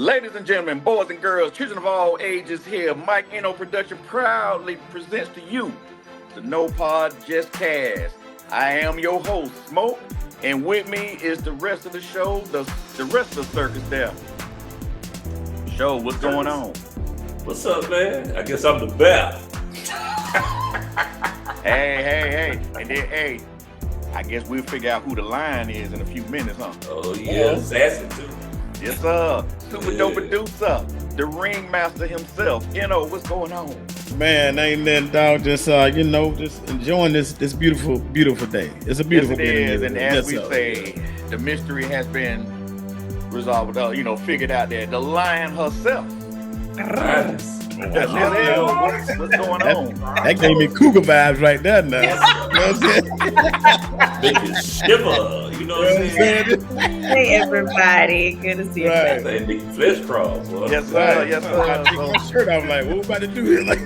Ladies and gentlemen, boys and girls, children of all ages here, Mike Eno Production proudly presents to you the No Pod Just Cast. I am your host, Smoke, and with me is the rest of the show, the rest of the circus there. Show, what's going on? What's up, man? I guess I'm the best. Hey. And then, hey, I guess we'll figure out who the lion is in a few minutes, huh? Oh, yeah, sassy too. Yes, sir. Super dope producer, the ringmaster himself. What's going on? Man, ain't nothing, dog. Just just enjoying this beautiful day. It's a beautiful day. Yes, it is. And as we say, the mystery has been resolved. Figured out that the lion herself. Nice. What's going on? That gave me cougar vibes right there now. Make you shiver. You know what I'm saying? Hey, everybody. Good to see you. Right. They make you flesh crawl. Boy. Yes, sir. Yes, sir. I take my shirt off like, what we about to do here? Like,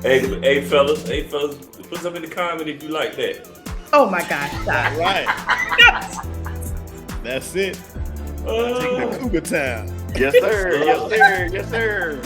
Hey, fellas, put something in the comment if you like that. Oh my gosh, stop. right. That's it. Take the cougar time. Yes, sir. Yes, sir.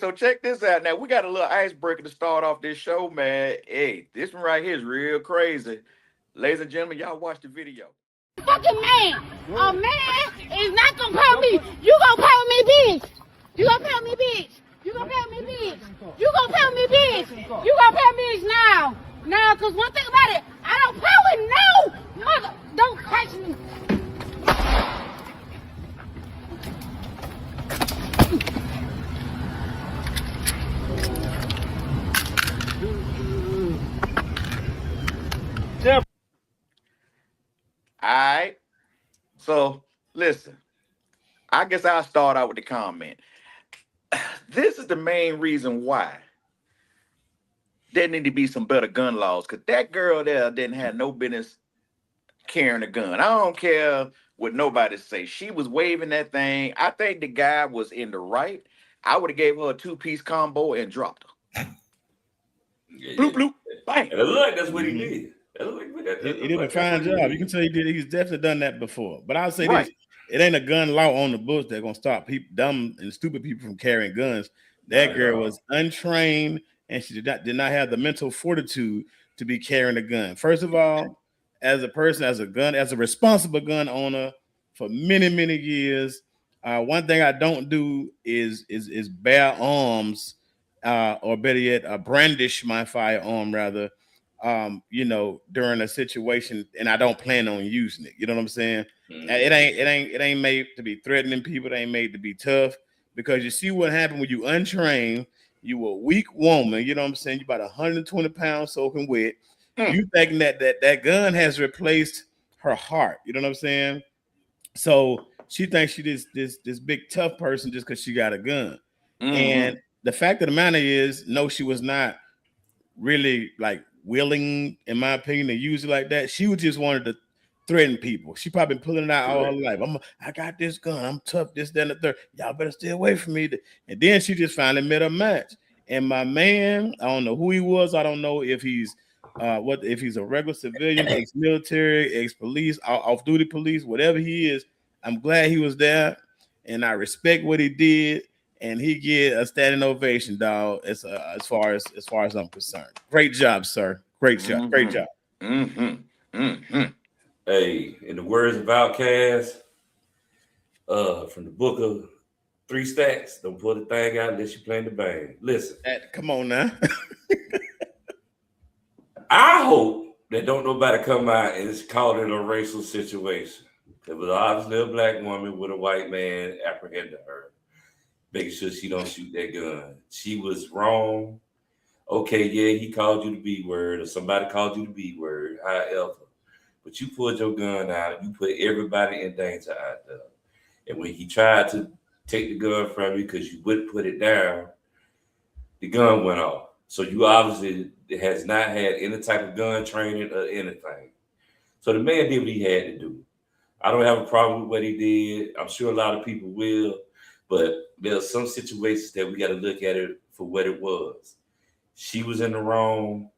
So check this out. Now, we got a little icebreaker to start off this show, man. Hey, this one right here is real crazy. Ladies and gentlemen, y'all watch the video. Fucking man. A man is not gonna call me. You gonna call me bitch. You gonna call me bitch. You gonna call me bitch. You gonna call me bitch. You gonna call me bitch now. Now, cause one thing about it, I don't play with no mother. Don't catch me. All right. So, listen, I guess I'll start out with the comment. This is the main reason why there need to be some better gun laws, because that girl there didn't have no business carrying a gun. I don't care what nobody say. She was waving that thing. I think the guy was in the right. I would have gave her a two-piece combo and dropped her. Bloop, bloop, bang. And it looked like that's what he did. He did a fine job. You can tell he's definitely done that before. But I'll say this: it ain't a gun law on the books that's gonna stop people, dumb and stupid people, from carrying guns. That girl was untrained, and she did not have the mental fortitude to be carrying a gun. First of all, as a person, as a responsible gun owner for many years, one thing I don't do is bear arms, or better yet, brandish my firearm rather. During a situation, and I don't plan on using it. You know what I'm saying? Mm-hmm. It ain't made to be threatening people. It ain't made to be tough, because you see what happened when you untrained. You a weak woman. You know what I'm saying? You about 120 pounds soaking wet. You thinking that gun has replaced her heart. You know what I'm saying? So she thinks she this big tough person just because she got a gun. Mm-hmm. And the fact of the matter is, no, she was not really like willing, in my opinion, to use it like that. She was just wanted to threaten people. She probably been pulling it out all her life. I got this gun. I'm tough. This, that, and the third. Y'all better stay away from me. And then she just finally met a match. And my man, I don't know who he was. I don't know if he's if he's a regular civilian, ex-military, ex-police, off-duty police, whatever he is. I'm glad he was there, and I respect what he did. And he get a standing ovation, dog. As far as I'm concerned. Great job, sir. Great job. Mm-hmm. Great job. Mm-hmm. Mm-hmm. Hey, in the words of Outcast, from the book of 3 Stacks, don't pull the thing out unless you playing the band. Listen. Come on now. I hope that don't nobody come out and it's caught in a racial situation. It was obviously a black woman with a white man apprehending her, making sure she don't shoot that gun. She was wrong. Okay, yeah, he called you the B word, or somebody called you the B word, however. But you pulled your gun out, you put everybody in danger out there. And when he tried to take the gun from you because you wouldn't put it down, the gun went off. So you obviously has not had any type of gun training or anything. So the man did what he had to do. I don't have a problem with what he did. I'm sure a lot of people will, but there's some situations that we got to look at it for what it was. She was in the wrong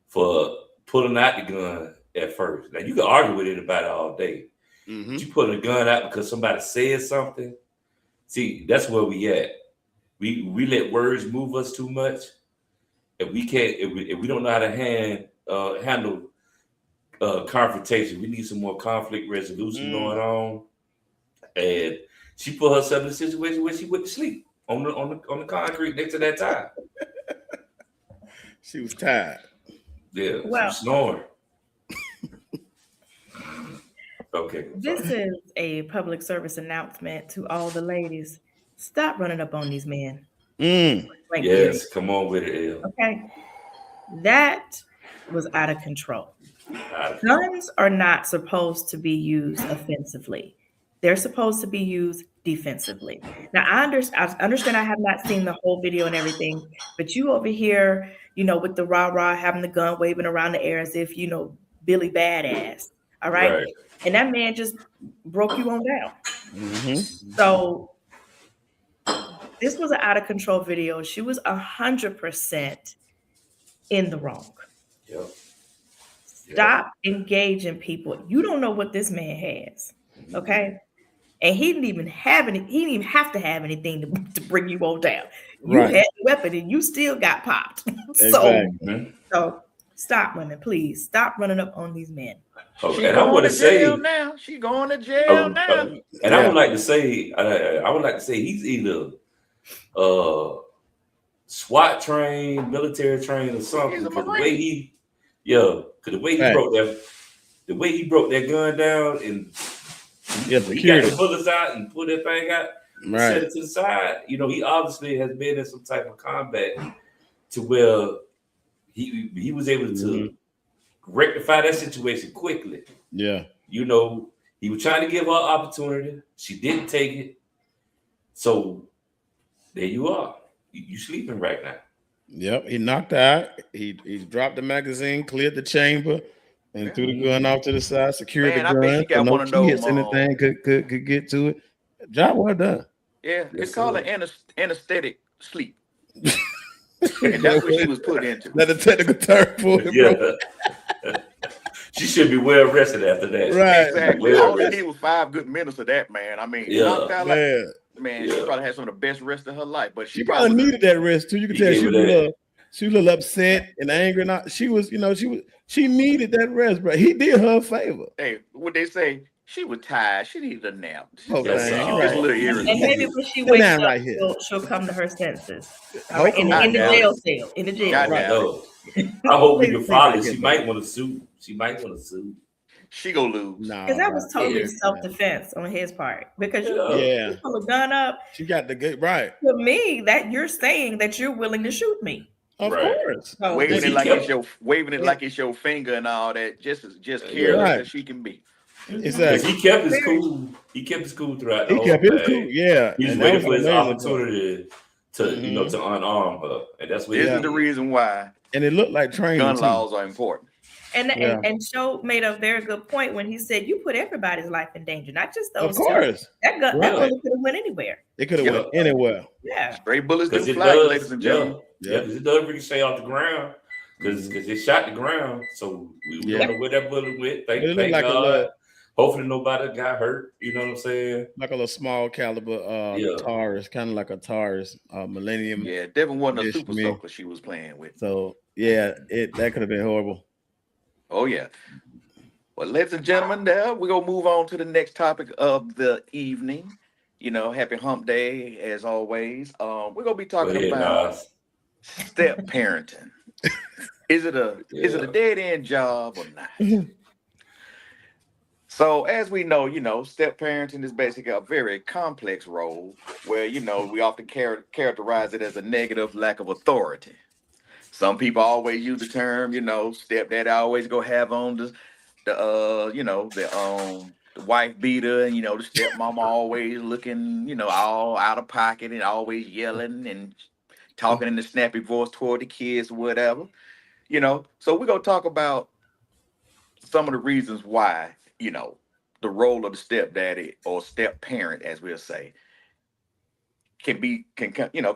for pulling out the gun at first. Now you can argue with it about it all day. But you pulling a gun out because somebody said something. See, that's where we at. We let words move us too much. If we can't, if we don't know how to handle confrontation, we need some more conflict resolution going on. And she put herself in a situation where she went to sleep on the concrete next to that tire. She was tired. Yeah, Well- she was snoring. Okay. This is a public service announcement to all the ladies. Stop running up on these men. Like, Yes, come on with it, El. okay. That was out of control. Guns are not supposed to be used offensively. They're supposed to be used defensively. Now, I understand I have not seen the whole video and everything, but you over here, with the rah-rah, having the gun waving around the air as if, Billy Badass. All right? And that man just broke you on down. So this was an out of control video. She was 100% in the wrong. Yep. Stop engaging people. You don't know what this man has. Okay. And he didn't even have to have anything to bring you all down. You had the weapon and you still got popped. So stop, women, please. Stop running up on these men. Okay, and I want to say now. She going to jail now. And I would like to say, he's either SWAT trained, military trained, or something. Because the way he broke that gun down and he got the bullets out and pulled that thing out, set it to the side. He obviously has been in some type of combat to where he was able to rectify that situation quickly. Yeah. He was trying to give her opportunity. She didn't take it. So there you are. You sleeping right now. Yep. He knocked out. He dropped the magazine, cleared the chamber, and threw the gun off to the side, secured the gun. I bet she got one of those. Anything could get to it. Job well done. Yeah, it's called an anesthetic sleep. And that's what she was put into. That's a technical term for it, bro. She should be well rested after that. Right. Exactly. All they need was 5 good minutes of that, man. I mean, knocked out she probably had some of the best rest of her life. But she probably needed that rest too. You can tell she was a little upset and angry. She was, she needed that rest, bro. He did her a favor. Hey, what they say? She was tired. She needed a nap. She was a little irritated. And maybe when she wakes up, she'll come to her senses. In the jail cell. In the jail. Right. I hope we can follow. She might want to sue. She gonna lose. Because that was totally self-defense on his part. Because you pull a gun up. She got the good right. To me, that you're saying that you're willing to shoot me. Of course. So, waving it like it's your finger and all that, just careless as she can be. Exactly. He kept his cool. He kept his cool throughout. He kept his cool. Yeah. He was waiting for his opportunity to to unarm her, and that's what. This is the reason why. And it looked like training. Gun laws are important. And Joe made a very good point when he said you put everybody's life in danger, not just those. Of course. That bullet could have went anywhere. It could have went anywhere. Yeah. Straight bullets do fly, ladies and gentlemen. Yeah, because it does ricochet off the ground. Because it shot the ground. So we don't know where that bullet went. Thank God. Hopefully nobody got hurt. You know what I'm saying? Like a little small caliber Taurus, kind of like a Taurus Millennium. Yeah, definitely wasn't a super soaker she was playing with. So that could have been horrible. Oh yeah. Well, ladies and gentlemen, we're gonna move on to the next topic of the evening. Happy Hump Day as always. We're gonna be talking about step parenting. Is it a dead end job or not? So as we know, step parenting is basically a very complex role where, we often characterize it as a negative lack of authority. Some people always use the term, stepdad always go have on the wife beater, and, the stepmama always looking, all out of pocket and always yelling and talking in the snappy voice toward the kids or whatever, So we're going to talk about some of the reasons why, the role of the stepdaddy or step parent, as we'll say, can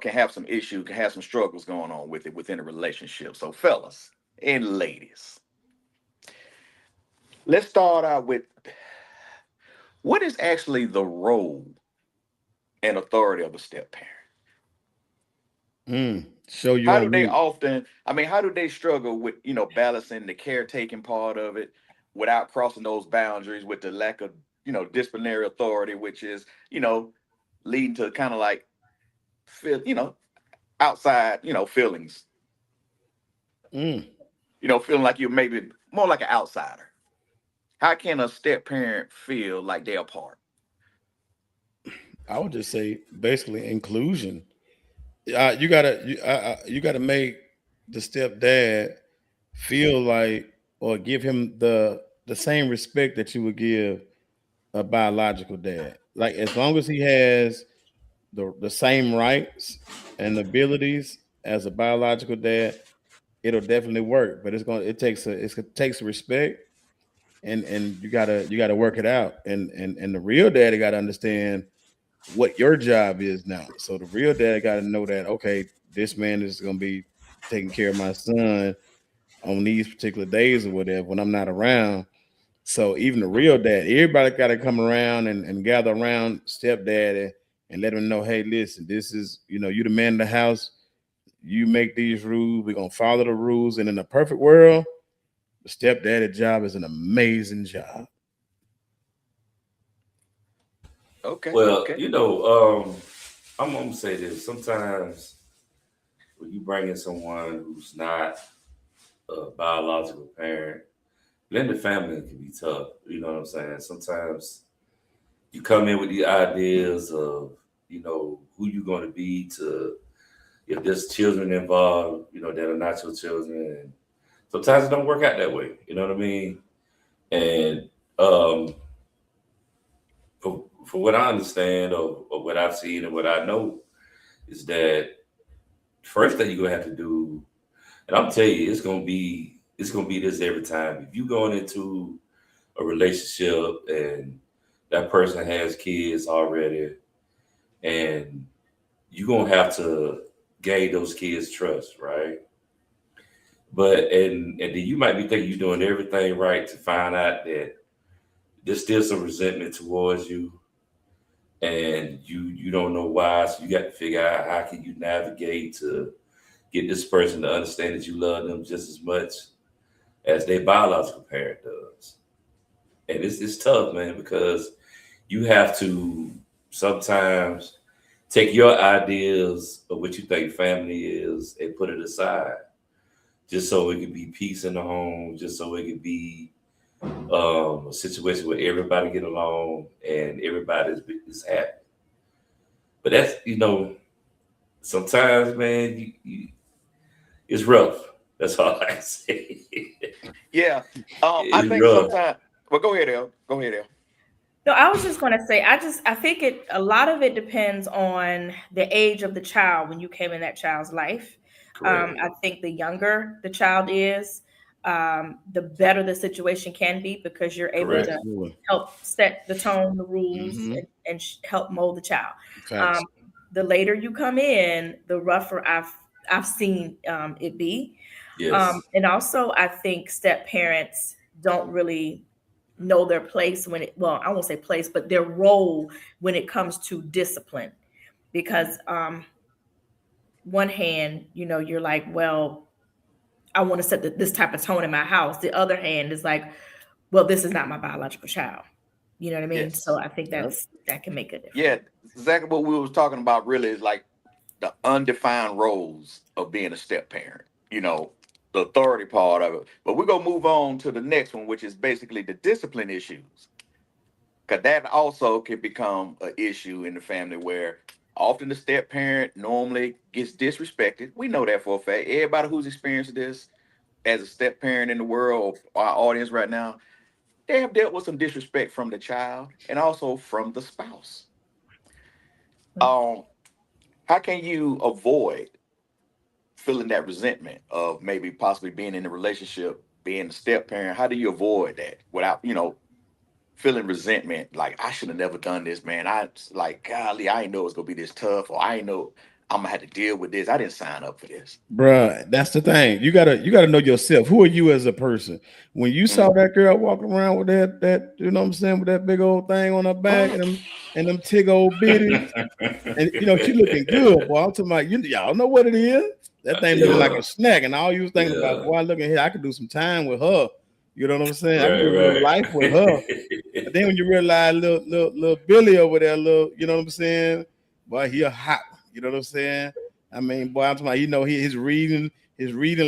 have some issues, can have some struggles going on with it within a relationship. So, fellas and ladies, let's start out with what is actually the role and authority of a step parent? Show you How are do they rude. often, how do they struggle with, balancing the caretaking part of it without crossing those boundaries with the lack of, disciplinary authority, which is, leading to kind of like feel, outside, feelings, Mm. feeling like you're maybe more like an outsider. How can a step parent feel like they're a part? I would just say basically inclusion. You gotta make the stepdad feel like, or give him the same respect that you would give a biological dad. Like, as long as he has the same rights and abilities as a biological dad, it'll definitely work. But it takes respect, and you gotta work it out. And the real daddy gotta understand what your job is now. So the real dad got to know that, okay, this man is going to be taking care of my son on these particular days or whatever when I'm not around. So even the real dad, everybody got to come around and gather around stepdaddy and let him know, hey, listen, this is, you the man of the house. You make these rules. We're going to follow the rules. And in a perfect world, the stepdaddy job is an amazing job. Okay. Well, Okay. I'm gonna say this. Sometimes when you bring in someone who's not a biological parent, blended family can be tough. You know what I'm saying? Sometimes you come in with the ideas of, who you're going to be to if there's children involved, that are not your children. And sometimes it don't work out that way. You know what I mean? And for what I understand or what I've seen and what I know is that first thing you're gonna have to do, and I'm telling you, it's gonna be this every time. If you going into a relationship and that person has kids already, and you're gonna have to gain those kids' trust, right? But and then you might be thinking you're doing everything right to find out that there's still some resentment towards you, and you don't know why. So you got to figure out how can you navigate to get this person to understand that you love them just as much as their biological parent does. And it's tough, man, because you have to sometimes take your ideas of what you think family is and put it aside just so it can be peace in the home, just so it can be a situation where everybody get along and everybody is happy. But that's, sometimes, man, it's rough. That's all I can say. Yeah. I It's think rough. sometimes. Well, go ahead, El. Go ahead, El. No, I was just going to say, I think a lot of it depends on the age of the child when you came in that child's life. Correct. I think the younger the child is, the better the situation can be because you're able Correct. to Absolutely. help set the tone, the rules, Mhm. and help mold the child. Facts. The later you come in, the rougher I've seen it be. Yes. And also, I think step parents don't really know their place I won't say place, but their role when it comes to discipline. Because one hand, you're like, well, I want to set this type of tone in my house. The other hand is like, well, this is not my biological child. You know what I mean? So Yes. I think Yep. that can make a Yeah. difference. Exactly what we was talking about. Really, is like the undefined roles of being a step parent. The authority part of it. But we're gonna move on to the next one, which is basically the discipline issues. Because that also can become an issue in the family where often the step parent normally gets disrespected. We know that for a fact. Everybody who's experienced this as a step parent in the world, or our audience right now, they have dealt with some disrespect from the child and also from the spouse. Um, how can you avoid feeling that resentment of maybe possibly being in a relationship being a step parent, how do you avoid that without, feeling resentment? Like, I should have never done this, man. I like, golly, I didn't know it was gonna be this tough, or I didn't know I'm gonna have to deal with this. I didn't sign up for this. Bruh, that's the thing. You gotta know yourself. Who are you as a person? When you saw that girl walking around with that, you know what I'm saying, with that big old thing on her back and them tig old bitties, and she looking good, boy. I'm talking about y'all know what it is. That thing looking like a snack, and all you was thinking about, boy, looking here, I could do some time with her. You know what I'm saying? I could do a little life with her. But then when you realize little Billy over there, you know what I'm saying? Boy, he a hot one. You know what I'm saying? I mean, boy, I'm talking about, his reading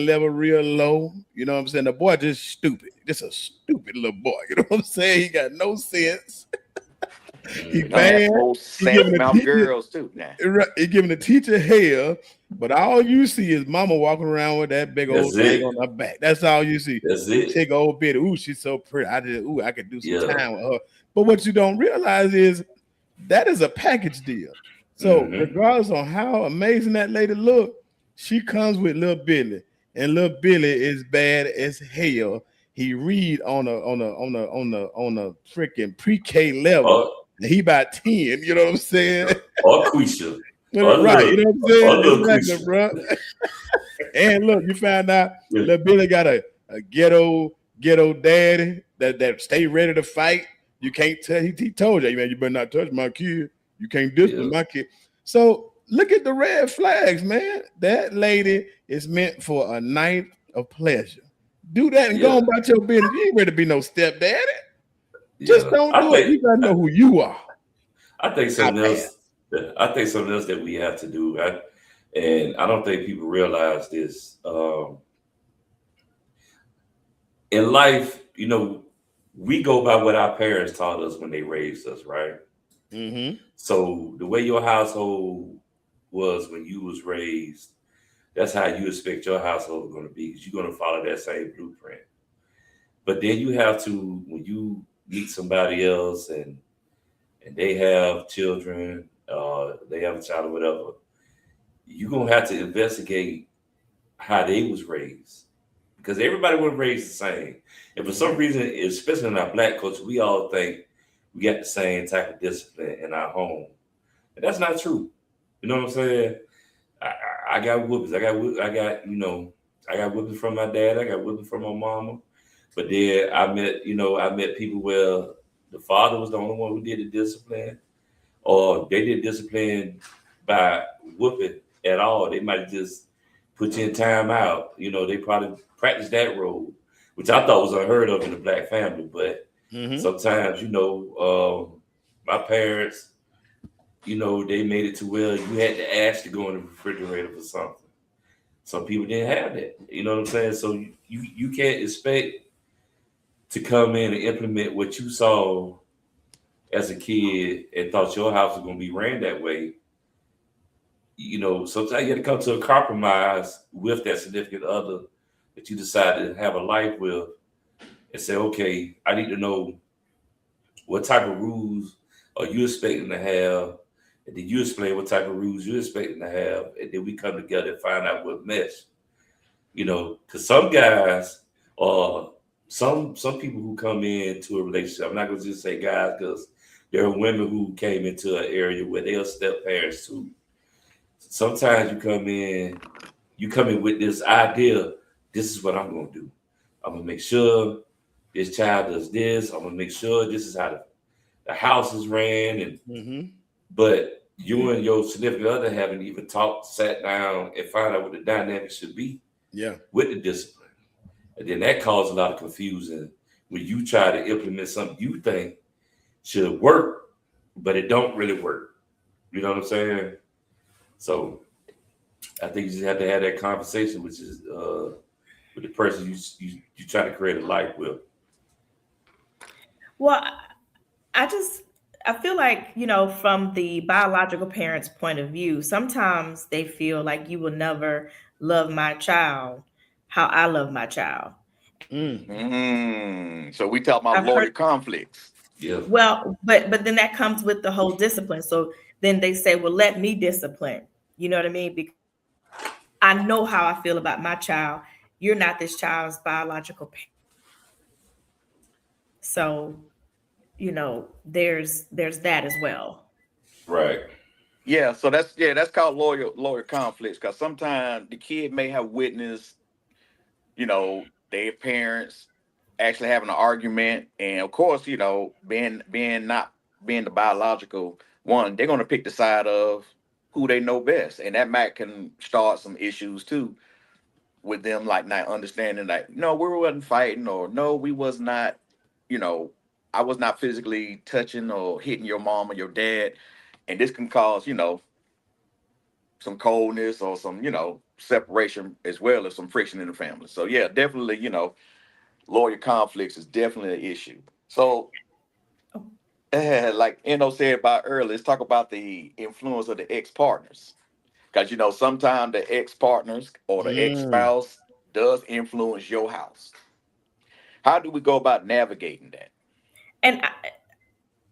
level real low. You know what I'm saying? The boy just stupid. Just a stupid little boy. You know what I'm saying? He got no sense. He bad. He giving the teacher, girls too. Now. He giving the teacher hell, but all you see is mama walking around with that big old thing on her back. That's all you see. That's it. Take old bit. Ooh, she's so pretty. I could do some time with her. But what you don't realize is that is a package deal. So regardless on how amazing that lady look, she comes with little Billy, and little Billy is bad as hell. He read on a freaking pre-K level. And he about 10, you know what I'm saying? Or Quisha. Right, you know what I'm saying? Exactly, bro. And look, you found out little Billy got a ghetto daddy that stay ready to fight. You can't tell. He told you, man, you better not touch my kid. You can't discipline my kid. So look at the red flags, man. That lady is meant for a night of pleasure. Do that and go on about your business. You ain't ready to be no stepdaddy. Just don't do it. You gotta know who you are. I think something else that we have to do, and I don't think people realize this. In life, we go by what our parents taught us when they raised us, right? Mm-hmm. So the way your household was when you was raised, that's how you expect your household going to be, because you're going to follow that same blueprint. But then you have to, when you meet somebody else and they have children, they have a child or whatever, you're going to have to investigate how they was raised, because everybody was raised the same. And for some reason, especially in our Black culture, we all think we got the same type of discipline in our home. And that's not true. You know what I'm saying? I got whoopings. I got whoopings from my dad. I got whoopings from my mama. But then I met people where the father was the only one who did the discipline, or they did discipline by whooping at all. They might just put you in time out. They probably practiced that role, which I thought was unheard of in a Black family. But sometimes, my parents, they made it to where you had to ask to go in the refrigerator for something. Some people didn't have that. You know what I'm saying? So you can't expect to come in and implement what you saw as a kid and thought your house was going to be ran that way. Sometimes you have to come to a compromise with that significant other that you decided to have a life with and say, okay, I need to know what type of rules are you expecting to have, and then you explain what type of rules you're expecting to have, and then we come together and find out what mesh. Because some guys or some people who come into a relationship, I'm not going to just say guys, because there are women who came into an area where they are step parents too. Sometimes you come in with this idea, this is what I'm going to do. I'm going to make sure this child does this. I'm going to make sure this is how the house is ran. But you and your significant other haven't even sat down and found out what the dynamic should be with the discipline. And then that caused a lot of confusion when you try to implement something you think should work, but it don't really work. You know what I'm saying? So I think you just have to have that conversation, which is with the person you try to create a life with. Well, I feel like, from the biological parent's point of view, sometimes they feel like you will never love my child how I love my child. So we talk about lawyer conflicts. Yeah. Well, but then that comes with the whole discipline. So then they say, well, let me discipline. You know what I mean? Because I know how I feel about my child. you're not this child's biological parent. So, you know, there's that as well. Right. Yeah, so that's called lawyer conflicts, because sometimes the kid may have witnessed, you know, their parents actually having an argument, and of course, you know, being the biological one, they're gonna pick the side of who they know best, and that might can start some issues too with them, like not understanding, like, no, we wasn't fighting, or no, we was not, you know, I was not physically touching or hitting your mom or your dad, and this can cause, you know, some coldness or some, you know, separation, as well as some friction in the family. So yeah, definitely, you know, lawyer conflicts is definitely an issue. So like Eno said about earlier, let's talk about the influence of the ex-partners. Because, you know, sometimes the ex-partners or the ex-spouse does influence your house. How do we go about navigating that? And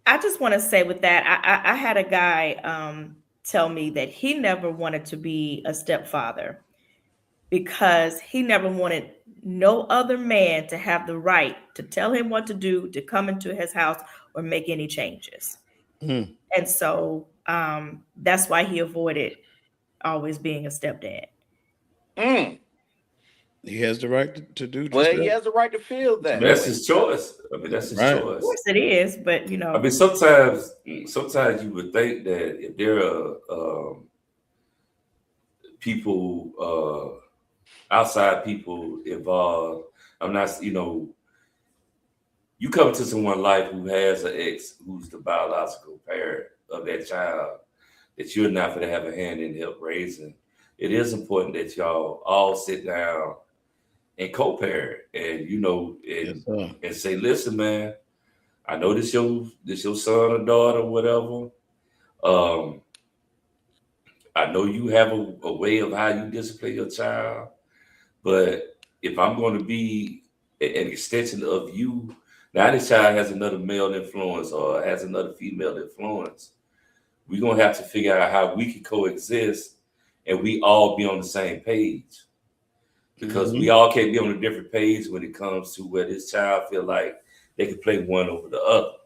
I just want to say with that, I had a guy tell me that he never wanted to be a stepfather because he never wanted no other man to have the right to tell him what to do, to come into his house or make any changes. And so that's why he avoided always being a stepdad. He has the right to do just Well, that. he has the right to feel that. That's his choice. I mean, that's his Right. choice. Of course it is, but you know. I mean, sometimes you would think that if there are people, outside people involved, I'm not, you know, you come to someone's life who has an ex who's the biological parent of that child that you're not going to have a hand in help raising. It is important that y'all all sit down and co-parent, and you know, and say, listen, man, I know this your son or daughter or whatever. I know you have a way of how you discipline your child, but if I'm going to be an extension of you, now this child has another male influence or has another female influence, we're going to have to figure out how we can coexist and we all be on the same page. Because we all can't be on a different page when it comes to where this child feel like they can play one over the other.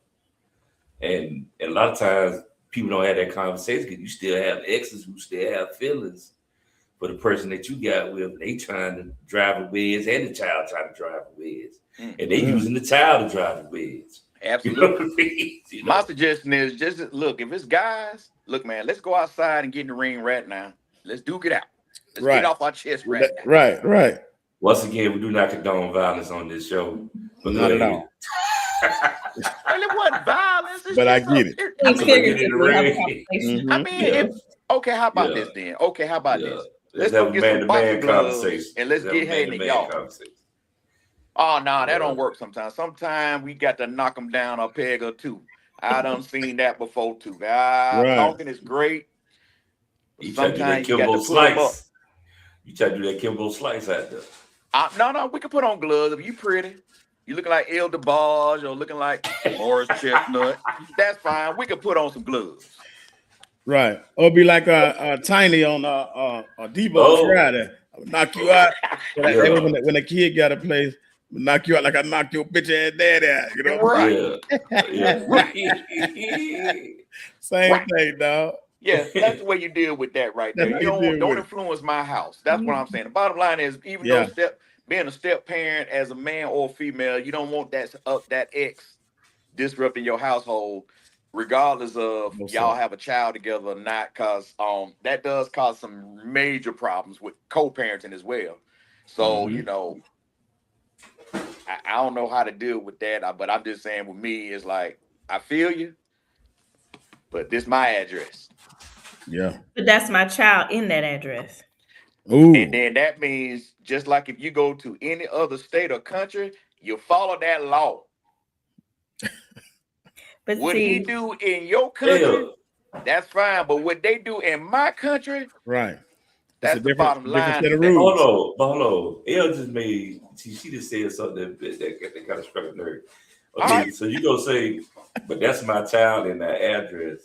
And a lot of times people don't have that conversation because you still have exes who still have feelings for the person that you got with. They trying to drive a wedge and the child trying to drive a wedge. And they using the child to drive a wedge. Absolutely. You know? My suggestion is just look, if it's guys, look, man, let's go outside and get in the ring right now. Let's duke it out. Let's get off our chest right now. Right. Once again, we do not condone violence on this show. But not at all. Well, it wasn't violence. But I get it. I mean, okay, how about this then? Okay, how about this? Let's go get some boxing gloves and let's get hand in y'all. Oh, no, that don't work sometimes. Sometimes we got to knock them down a peg or two. I done seen that before too. Talking is great. Sometimes you got to put them up. You try to do that Kimbo Slice out there. No, we can put on gloves. If you pretty, you looking like El DeBarge or looking like Morris Chestnut, that's fine. We can put on some gloves. Right. Or be like a Tiny on Debo Friday. I would knock you out. When a kid got a place, knock you out like I knocked your bitch ass daddy out. You know? Right. Yeah. Same thing, dog. Yeah, that's the way you deal with that right there. You don't influence my house. That's what I'm saying. The bottom line is, even though being a step parent as a man or female, you don't want that ex disrupting your household, regardless of y'all have a child together or not, because that does cause some major problems with co-parenting as well. So, you know, I don't know how to deal with that, but I'm just saying with me, it's like, I feel you, but this is my address. Yeah. But that's my child in that address. Ooh. And then that means, just like if you go to any other state or country, you follow that law. But what he do in your country, that's fine. But what they do in my country, right? That's the bottom line. Hold on. Elle just made, she just said something that kind of struck a nerve. Okay, so you gonna say, but that's my child in that address.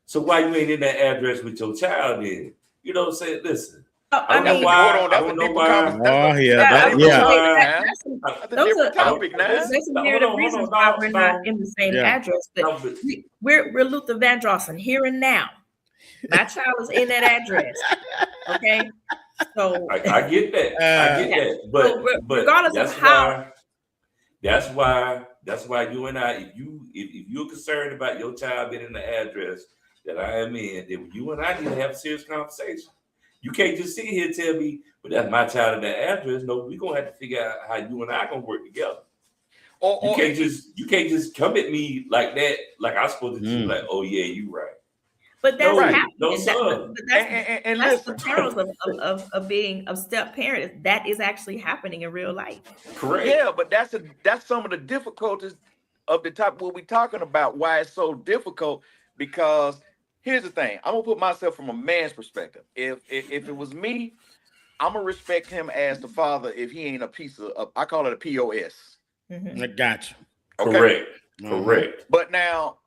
So why you ain't in that address with your child then? You know what I'm saying? Listen, I don't know mean, why. Hold on, I that's don't a know deeper why. conversation. Oh, yeah, That's that- a different yeah. topic now. that's That's a those different are topic now. there's some Hold myriad of on, reasons hold why on, we're no, not in the same Yeah. address, but no, but we're Luther Vandross here and now. My child is in that address. Okay, so I get that. I get Yeah. that. So But regardless of that's how- why you and I, if you're concerned about your child being in the address that I am in, then you and I need to have a serious conversation. You can't just sit here and tell me, but that's my child in that address. No, we're gonna have to figure out how you and I gonna work together. You can't just come at me like that, like I'm supposed to just be like, oh yeah, you right. but that's No, happening. no, That- son. but that's And that's the listen, perils of being a step parent. That is actually happening in real life. Correct. yeah, but that's some of the difficulties of the type what we're talking about. Why it's so difficult? Because here's the thing: I'm gonna put myself from a man's perspective. If it was me, I'm gonna respect him as the father. If he ain't a piece of I call it a POS. Mhm. I got you. Okay? Correct. Mhm. Correct. But now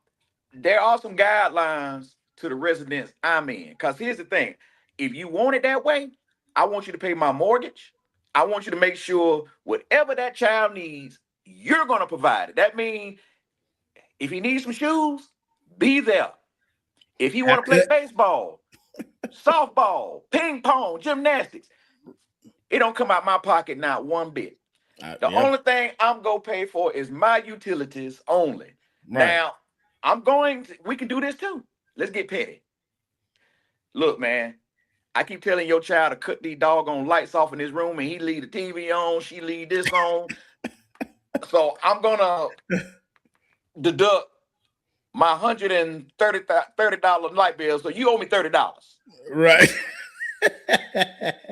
there are some guidelines to the residence I'm in. Because here's the thing: if you want it that way, I want you to pay my mortgage. I want you to make sure whatever that child needs, you're gonna provide it. That means if he needs some shoes, be there. If he want to play baseball, softball, ping pong, gymnastics, it don't come out my pocket not one bit. The Yeah, only thing I'm gonna pay for is my utilities only. right. Now, we can do this too. Let's get petty. Look, man, I keep telling your child to cut these doggone lights off in his room and he leave the TV on, she leave this on. So I'm gonna deduct my $130 light bill. So you owe me $30. Right.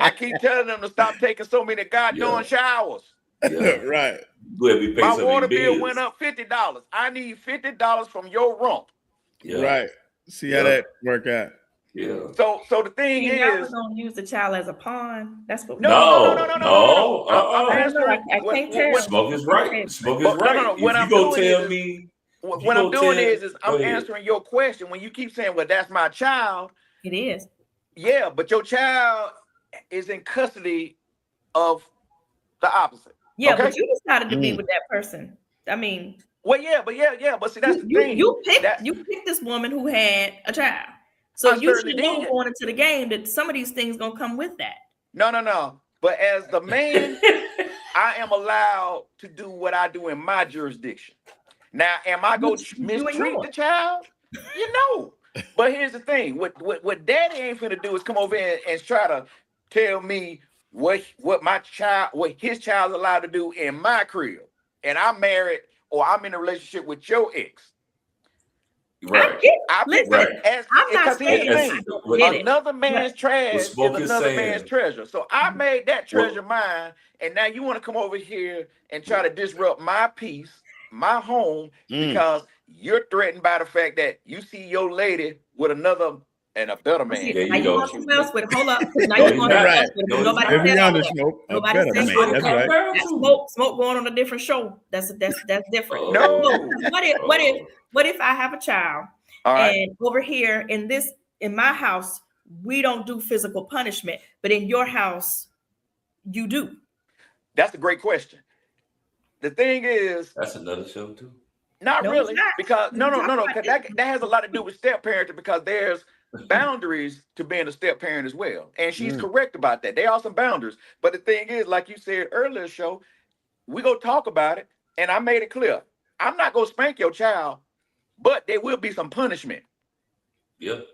I keep telling them to stop taking so many goddamn Yeah. showers. Yeah. Right. We'll be paying My some water of these bill bills. went up $50. I need $50 from your rump. Yeah. Right. See Yeah. how that work out. Yeah. So the thing And now we're is, gonna use the child as a pawn. That's what. No. I'm I answering. I can't tell. Smoke is right. Smoke is No, right. no. What If I'm you go doing tell is- me, What I'm doing is Go I'm ahead. answering your question when you keep saying, "Well, that's my child." It is. Yeah, but your child is in custody of the opposite. Yeah, Okay. but you decided to be Mm. with that person. I mean, Well, yeah. But see, that's the thing. you picked That- you picked this woman who had a child. So I you certainly should know did. going into the game that some of these things gonna come with that. No. But as the man, I am allowed to do what I do in my jurisdiction. Now, am I going to You doing mistreat yours. the child? You know. But here's the thing: what Daddy ain't finna do is come over here and try to tell me what his child's allowed to do in my crib, and I'm married or I'm in a relationship with your ex. right. I Listen, Right. I'm not because here's saying the That's- thing: I don't get it. another man's trash is Smoke is another saying- man's treasure. So I Mhm. made that treasure mine, and now you want to come over here and try to disrupt my peace, my home, because you're threatened by the fact that you see your lady with another and a better man. There Now you you go. going somewhere else with hold up. Now No, you're he's going not. somewhere else with No, he's nobody not. Every said all other that. smoke, a Nobody better said man. smoke. That's right. That's smoke going on a different show. That's different. Oh. No. What if I have a child All right. and over here in my house we don't do physical punishment, but in your house you do. That's a great question. The thing is, That's another show too. not No, really, it's not. because no, We're talking about because that has a lot to do with step parenting, because there's boundaries to being a step parent as well. And she's correct about that. There are some boundaries. But the thing is, like you said earlier, show, we go talk about it, and I made it clear. I'm not gonna spank your child, but there will be some punishment. Yep.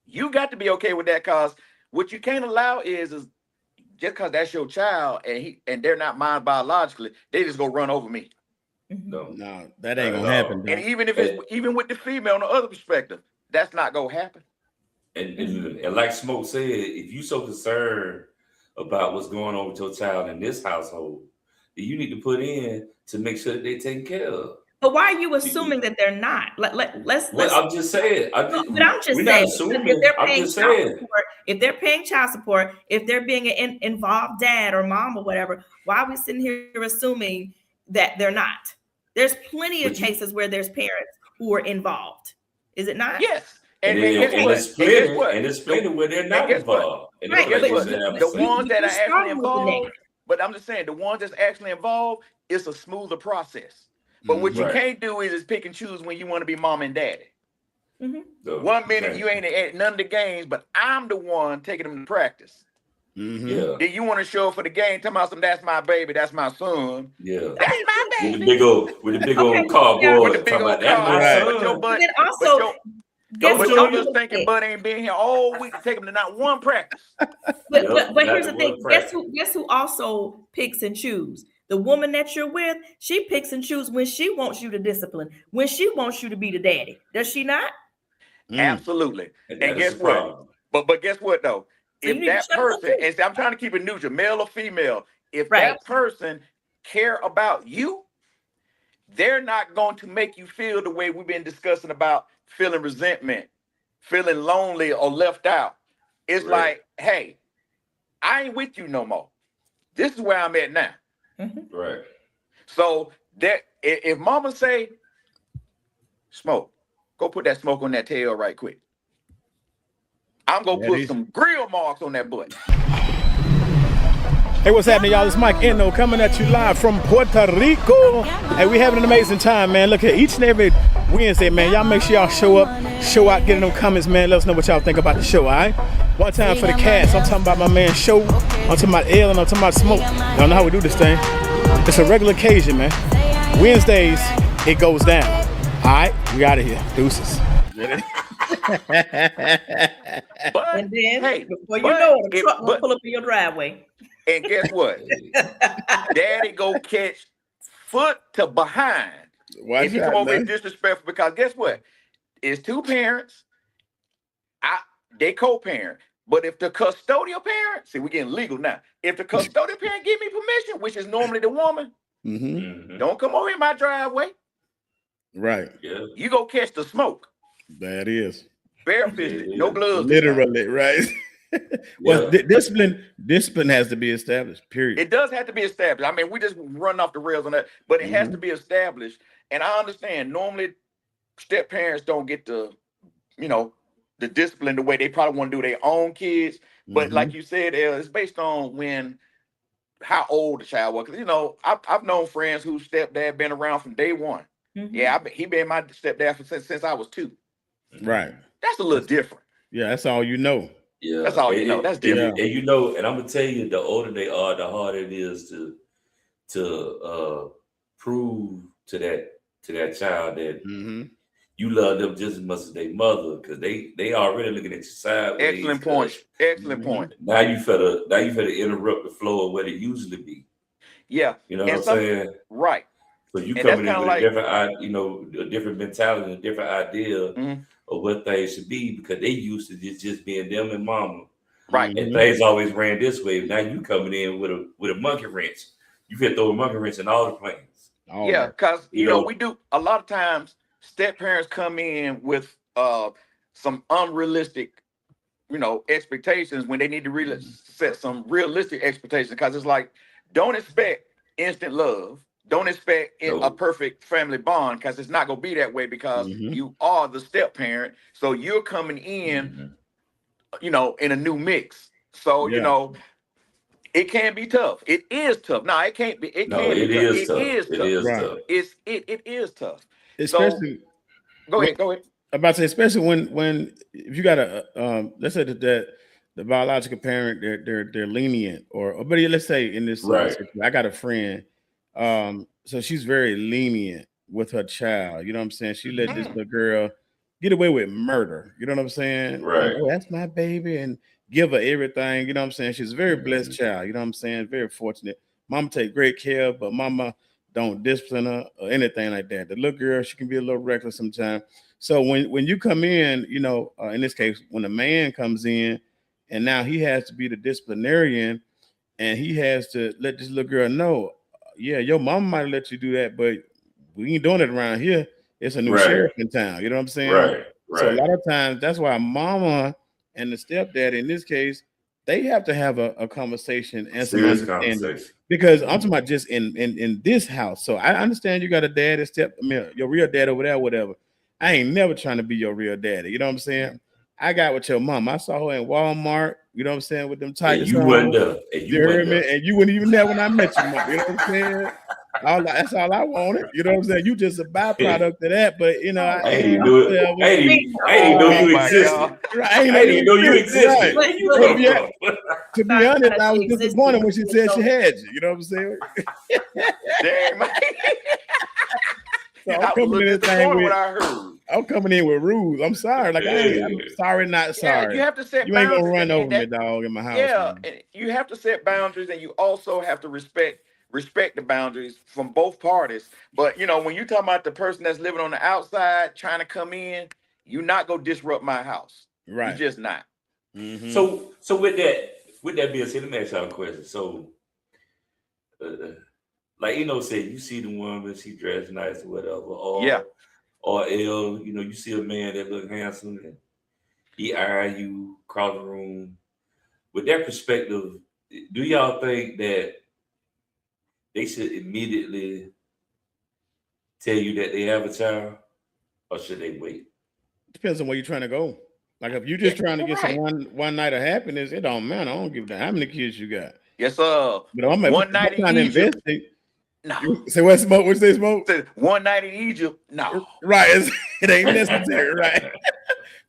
You got to be okay with that, because what you can't allow is just because that's your child and they're not mine biologically, they just go run over me. No. No, that ain't gonna Not at all. happen. And Doc. even if it's even with the female on the other perspective, that's not gonna happen. And like Smoke said, if you so concerned about what's going on with your child in this household, then you need to put in to make sure that they're taken care of. But why are you assuming that they're not? Let's Well, I'm just saying. but I'm just we're saying, not assuming. if they're I'm paying just child saying. support, if they're paying child support, if they're being an involved dad or mom or whatever, why are we sitting here assuming that they're not? There's plenty of But you- cases where there's parents who are involved. Is it not? Yes, And guess and what? it's plenty, Guess what? and it's plenty where they're not guess what? involved. And Right, it's like guess you what? said, have The sex. ones that are started actually with the involved, negative. but I'm just saying the ones that's actually involved, it's a smoother process. But what you Right. can't do is pick and choose when you want to be mom and daddy. So, 1 minute okay. you ain't at none of the games, but I'm the one taking them to practice. Yeah, Then you want to show up for the game, talking about some that's my baby, that's my son. yeah. That's my With the baby. big old Okay, cardboard, With the big talking old about that's my car. Right. But your son. butt, But then but also, your, guess but what? your I'm little gonna stinking say. butt ain't been here all week to take them to not one practice. But, Yep, but not here's the the thing. one practice. Guess who also picks and chooses? The woman that you're with, she picks and chooses when she wants you to discipline, when she wants you to be the daddy. Does she not? Absolutely. And And that is guess the what? problem. But guess what though? So you If need to that shut up person, too. and see, I'm trying to keep it neutral, male or female, if Right. that person care about you, they're not going to make you feel the way we've been discussing about feeling resentment, feeling lonely or left out. It's Right. like, hey, I ain't with you no more. This is where I'm at now. Right. So that if mama say, smoke, go put that smoke on that tail right quick. I'm gonna put some grill marks on that butt. Hey, what's happening, y'all? It's Mike Eno coming at you live from Puerto Rico. Hey, we having an amazing time, man. Look at each and every Wednesday, man. Y'all make sure y'all show up, show out, get in them comments, man. Let us know what y'all think about the show, all right? One time for the cast. I'm talking about my man Show. I'm talking about L and I'm talking about Smoke. Y'all know how we do this thing. It's a regular occasion, man. Wednesdays, it goes down. All right, we out of here. Deuces. But And then hey, before you but know it, a if- truck will but- pull up in your driveway. and guess what? Daddy go catch foot to behind. Watch If you come out, over here man. disrespectful, because guess what? It's two parents. They co-parent. But if the custodial parent, see, we're getting legal now. If the custodial parent give me permission, which is normally the woman, Mhm. don't come over in my driveway. Right. Yeah. You go catch the smoke. That is. Barefisted, Yeah, no yeah. gloves. this time. Literally, right? Well, Yeah. discipline has to be established, period. It does have to be established. I mean, we just run off the rails on that, but it has to be established. And I understand normally step parents don't get the, the discipline the way they probably want to do their own kids. But like you said, it's based on how old the child was. 'Cause, I've known friends whose stepdad been around from day one. Yeah, he been my stepdad since I was 2. Right. That's a little different. Yeah, that's all you know. Yeah. That's all you know. That's different. And and I'm gonna tell you, the older they are, the harder it is to prove to that child that you love them just as much as their mother, because they already looking at your sideways. Excellent point. Excellent point. Now you finna interrupt the flow of what it usually be. Yeah. You know what I'm saying? Right. So you And coming that's in with kinda a different mentality, a different idea of what things should be, because they used to just being them and mama. Right. And things always ran this way. Now you coming in with a monkey wrench. You can throw a monkey wrench in all the plans. Yeah, because You know, we do a lot of times step parents come in with some unrealistic, expectations when they need to really set some realistic expectations. Because it's like, don't expect instant love. Don't expect a perfect family bond, because it's not gonna be that way, because you are the step parent. So you're coming in, in a new mix. So it can be tough. It is tough. No, it can't be. It can be tough. is tough. It is tough. It is Right. tough. It is tough. Especially Go ahead. I'm about to say, especially when if you got let's say that the biological parent, they're lenient, or but let's say in this Right. I got a friend, so she's very lenient with her child. You know what I'm saying? She let this little girl get away with murder. You know what I'm saying? Right. Oh, that's my baby, and give her everything. You know what I'm saying? She's a very blessed child. You know what I'm saying? Very fortunate. Mama take great care of, but mama don't discipline her or anything like that. The little girl, she can be a little reckless sometimes. So when you come in, in this case, when a man comes in and now he has to be the disciplinarian and he has to let this little girl know, yeah, your mama might let you do that, but we ain't doing it around here. It's a new sheriff in town. You know what I'm saying? Right. So a lot of times that's why mama and the stepdad in this case, they have to have a conversation and some Serious understanding. conversation. Because I'm talking about just in this house. So I understand you got a dad and your real dad over there, whatever. I ain't never trying to be your real daddy. You know what I'm saying? I got with your mom. I saw her in Walmart. You know what I'm saying? With them And Tigers. you wasn't there. And You heard me? And you weren't even there when I met you, mom. You know what I'm saying? That's all I wanted. You know what I'm saying? You just a byproduct of that. But you know, I ain't even know it. I ain't even know you existed. I ain't even know you existed. Where you come from? To be honest, I was disappointed when she said she had you. You know what I'm saying? Damn, man. So I'm coming in this thing with, I heard. I'm coming in with rules. I'm sorry. Like I'm sorry, not sorry. You have to set you ain't boundaries. gonna run over me, dog, in my house. Yeah, and you have to set boundaries, and you also have to respect the boundaries from both parties. But you know, when you talk about the person that's living on the outside trying to come in, you're not gonna disrupt my house. Right. You're just not. Mm-hmm. So with that being said, let me ask y'all a question. So like said, you see the woman, she dressed nice or whatever, or you see a man that look handsome and he eye you across the room. With that perspective, do y'all think that they should immediately tell you that they have a child, or should they wait? Depends on where you're trying to go. Like if you're just trying to get some one night of happiness, it don't matter. I don't give a damn how many kids you got. Yes, sir. But I'm one night in Egypt. No. Say what smoke? What say smoke? Say, one night in Egypt. No. Right. It ain't necessary, right?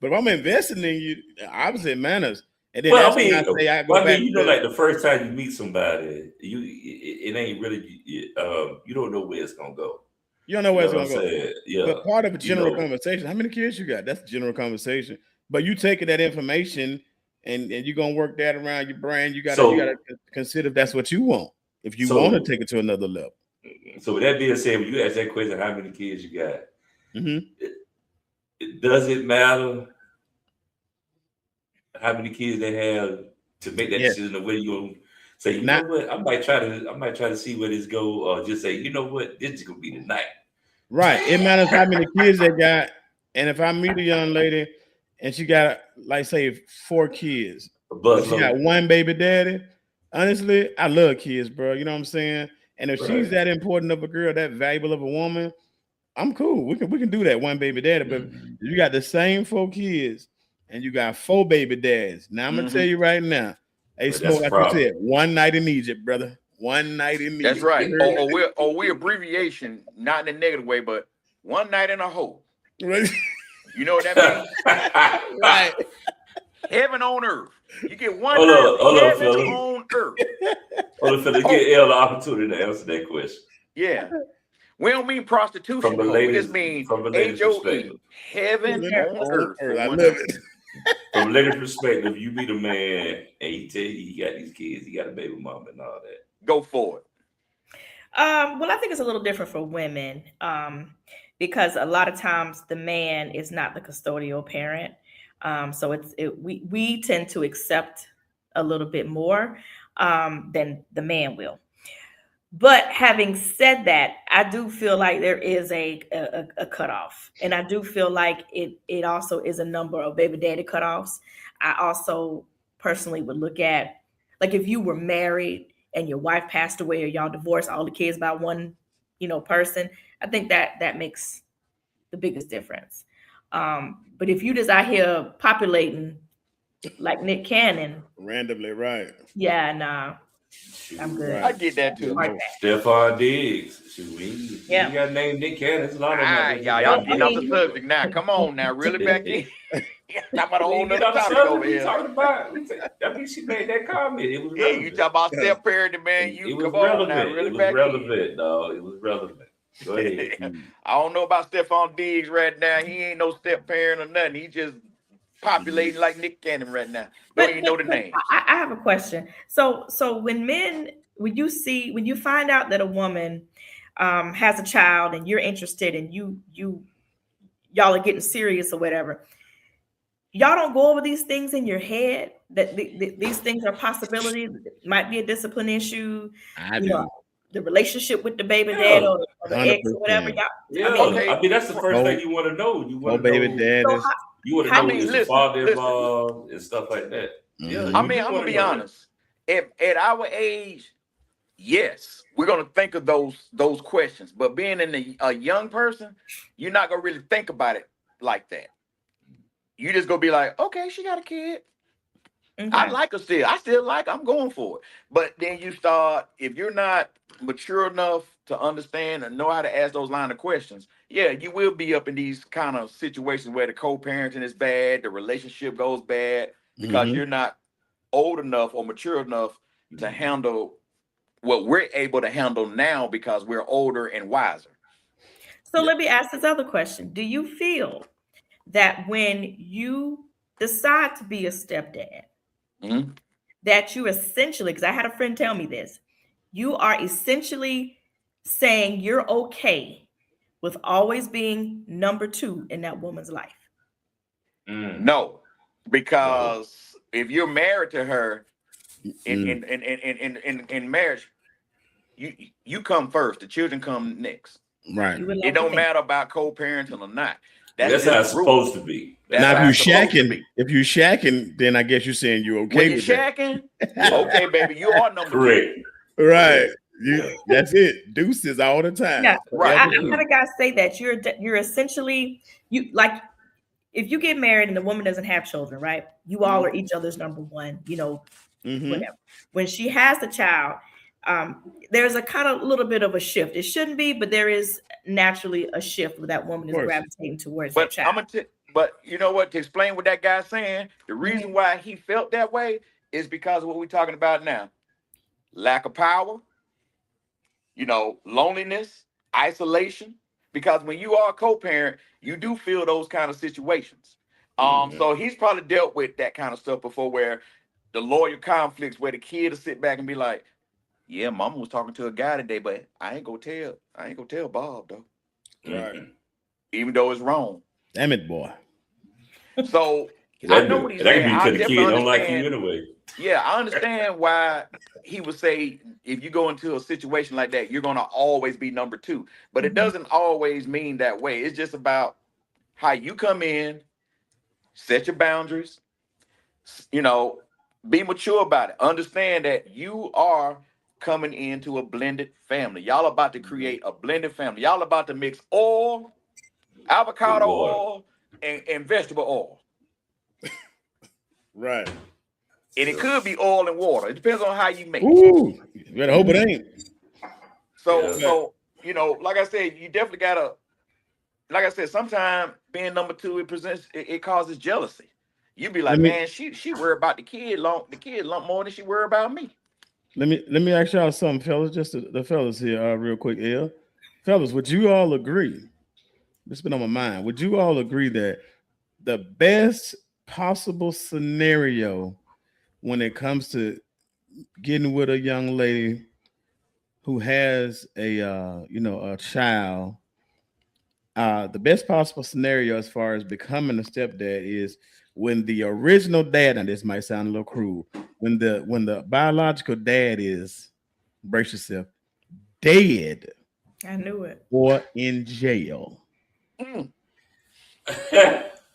But if I'm investing in you, obviously it matters. And then like the first time you meet somebody, it ain't really you don't know where it's gonna go. You don't know where it's gonna go. Yeah. But part of a general conversation, how many kids you got? That's a general conversation. But you taking that information and you're gonna work that around your brain. You gotta consider if that's what you want. If you want to take it to another level. So with that being said, when you ask that question, how many kids you got? Mm-hmm. Does it matter how many kids they have to make that decision of whether you're gonna say, you know what, I might try to see where this go, or just say, you know what, this is gonna be the night. Right. It matters how many kids they got. And if I meet a young lady and she got, like, say 4 kids, but she got one baby daddy, honestly, I love kids, bro. You know what I'm saying? And if she's that important of a girl, that valuable of a woman, I'm cool. We can do that one baby daddy. But if you got the same 4 kids and you got 4 baby dads, now I'm gonna tell you right now, hey, Smoke, like you said, one night in Egypt, brother. One night in Egypt. That's right. Or we abbreviation, not in a negative way, but one night in a hole. Right. You know what that means? Right. Heaven on earth. You get one night heaven on earth. Hold on, Philip. Give Elle the opportunity to answer that question. Yeah. We don't mean prostitution. We just mean HOE. Heaven on earth. I love it. From a lady's perspective, you meet a man and he tell you he got these kids, he got a baby mama and all that. Go for it. Well, I think it's a little different for women because a lot of times the man is not the custodial parent. So we tend to accept a little bit more than the man will. But having said that, I do feel like there is a cutoff, and I do feel like it also is a number of baby daddy cutoffs. I also personally would look at, like, if you were married and your wife passed away or y'all divorced, all the kids by one, person, I think that makes the biggest difference. But if you just out here populating like Nick Cannon randomly, right? Yeah, nah. I'm good. I get that too. Stefon Diggs. You got to name Nick Cannon. There's a lot of them. Y'all getting off the subject now. Come on now. Really back in. Talk about a whole nother topic over here. I mean, she made that comment. It was relevant. You talk about step-parenting, man. It was relevant. It was relevant, dog. It was relevant. Go ahead. I don't know about Stefon Diggs right now. He ain't no step-parent or nothing. He just populating like Nick Cannon right now. Don't even know the name. I have a question. So when you find out that a woman has a child and you're interested and y'all are getting serious or whatever, y'all don't go over these things in your head that these things are possibilities. It might be a discipline issue. The relationship with the baby dad or the ex or whatever. I mean, that's the first thing you want to know. You want to know baby dad. You want to know is the father involved and stuff like that. Yeah, I mean, I'm gonna be honest. At our age, yes, we're gonna think of those questions. But being a young person, you're not gonna really think about it like that. You just gonna be like, okay, she got a kid. Okay. I like her still. I still like her. I'm going for it. But then you start, if you're not mature enough to understand and know how to ask those line of questions, yeah, you will be up in these kind of situations where the co-parenting is bad, the relationship goes bad because Mhm. you're not old enough or mature enough to handle what we're able to handle now because we're older and wiser. So let me ask this other question. Do you feel that when you decide to be a stepdad, Mhm. that you essentially, because I had a friend tell me this, you are essentially saying you're okay with always being number 2 in that woman's life? No, because if you're married to her Mm. in marriage, you come first. The children come next. Right. You would It like to don't think. matter about co-parenting or not. That's just how it's the rule. supposed to be. That's Now, how if it's supposed to be. if you shacking, then I guess you're saying you're okay When you're with that. shacking, Yeah. okay, baby, you are number 2. Correct. Right. Yeah. That's it. Deuces all the time. Yeah, Right. I had a guy say that you're essentially, you like, if you get married and the woman doesn't have children, right? You all are each other's number 1, Mhm. whatever. When she has the child, there's a kind of little bit of a shift. It shouldn't be, but there is naturally a shift where that woman is course. gravitating towards that But child. but you know what? To explain what that guy's saying, the reason why he felt that way is because of what we're talking about now: lack of power, loneliness, isolation. Because when you are a co-parent, you do feel those kind of situations. So he's probably dealt with that kind of stuff before, where the lawyer conflicts, where the kid will sit back and be like, "Yeah, mama was talking to a guy today, but I ain't gonna tell Bob though, Right. even though it's wrong." Damn it, boy. So I That know could what he's be saying. I because the definitely kid don't like you understand. anyway. Yeah, I understand why he would say if you go into a situation like that, you're gonna always be number 2. But it doesn't always mean that way. It's just about how you come in, set your boundaries, be mature about it. Understand that you are coming into a blended family. Y'all about to create a blended family. Y'all about to mix oil, avocado With water. oil, and vegetable oil. Right. And it could be oil and water. It depends on how you make it. Ooh. You better hope it ain't. So, Yeah. like I said, you definitely gotta, like I said, sometimes being number 2, it causes jealousy. You be like, Let me- man, she worry about the kid lump more than she worry about me. Let me ask y'all something, fellas. Just the fellas here, real quick. Fellas, would you all agree? This has been on my mind. Would you all agree that the best possible scenario when it comes to getting with a young lady who has a child, the best possible scenario as far as becoming a stepdad is when the original dad, and this might sound a little cruel, when the biological dad is, brace yourself, dead I knew it. or in jail. Mm.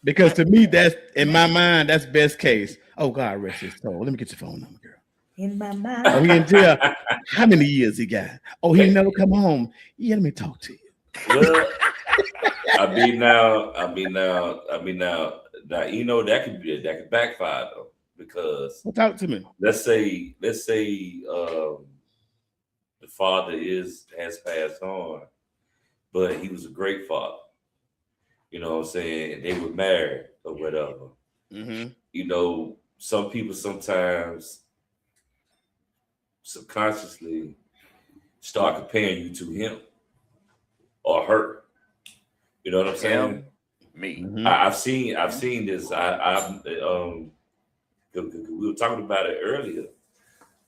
Because to me, that's, in my mind, that's best case. Oh, God rest his soul. Let me get your phone number, girl. In my mind. Oh, he in jail. How many years he got? Oh, he never come home. Yeah, let me talk to you. Well, I mean now, that could backfire though, because Well, talk to me. let's say the father has passed on, but he was a great father. You know what I'm saying? They were married or whatever. Mm-hmm. Some people sometimes subconsciously start comparing you to him or her. You know what I'm saying? Me. Mm-hmm. I've seen this. We were talking about it earlier.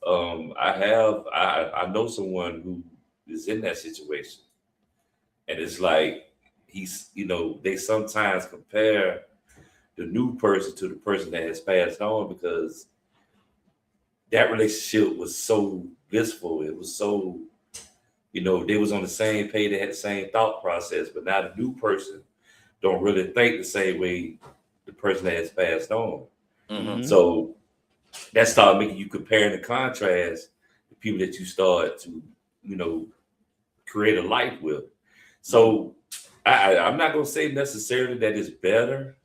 I know someone who is in that situation, and it's like they sometimes compare the new person to the person that has passed on, because that relationship was so blissful. It was so, they was on the same page, they had the same thought process, but now the new person don't really think the same way the person that has passed on. Mm-hmm. So that started making you compare and contrast the people that you start to, create a life with. So I'm not gonna say necessarily that it's better,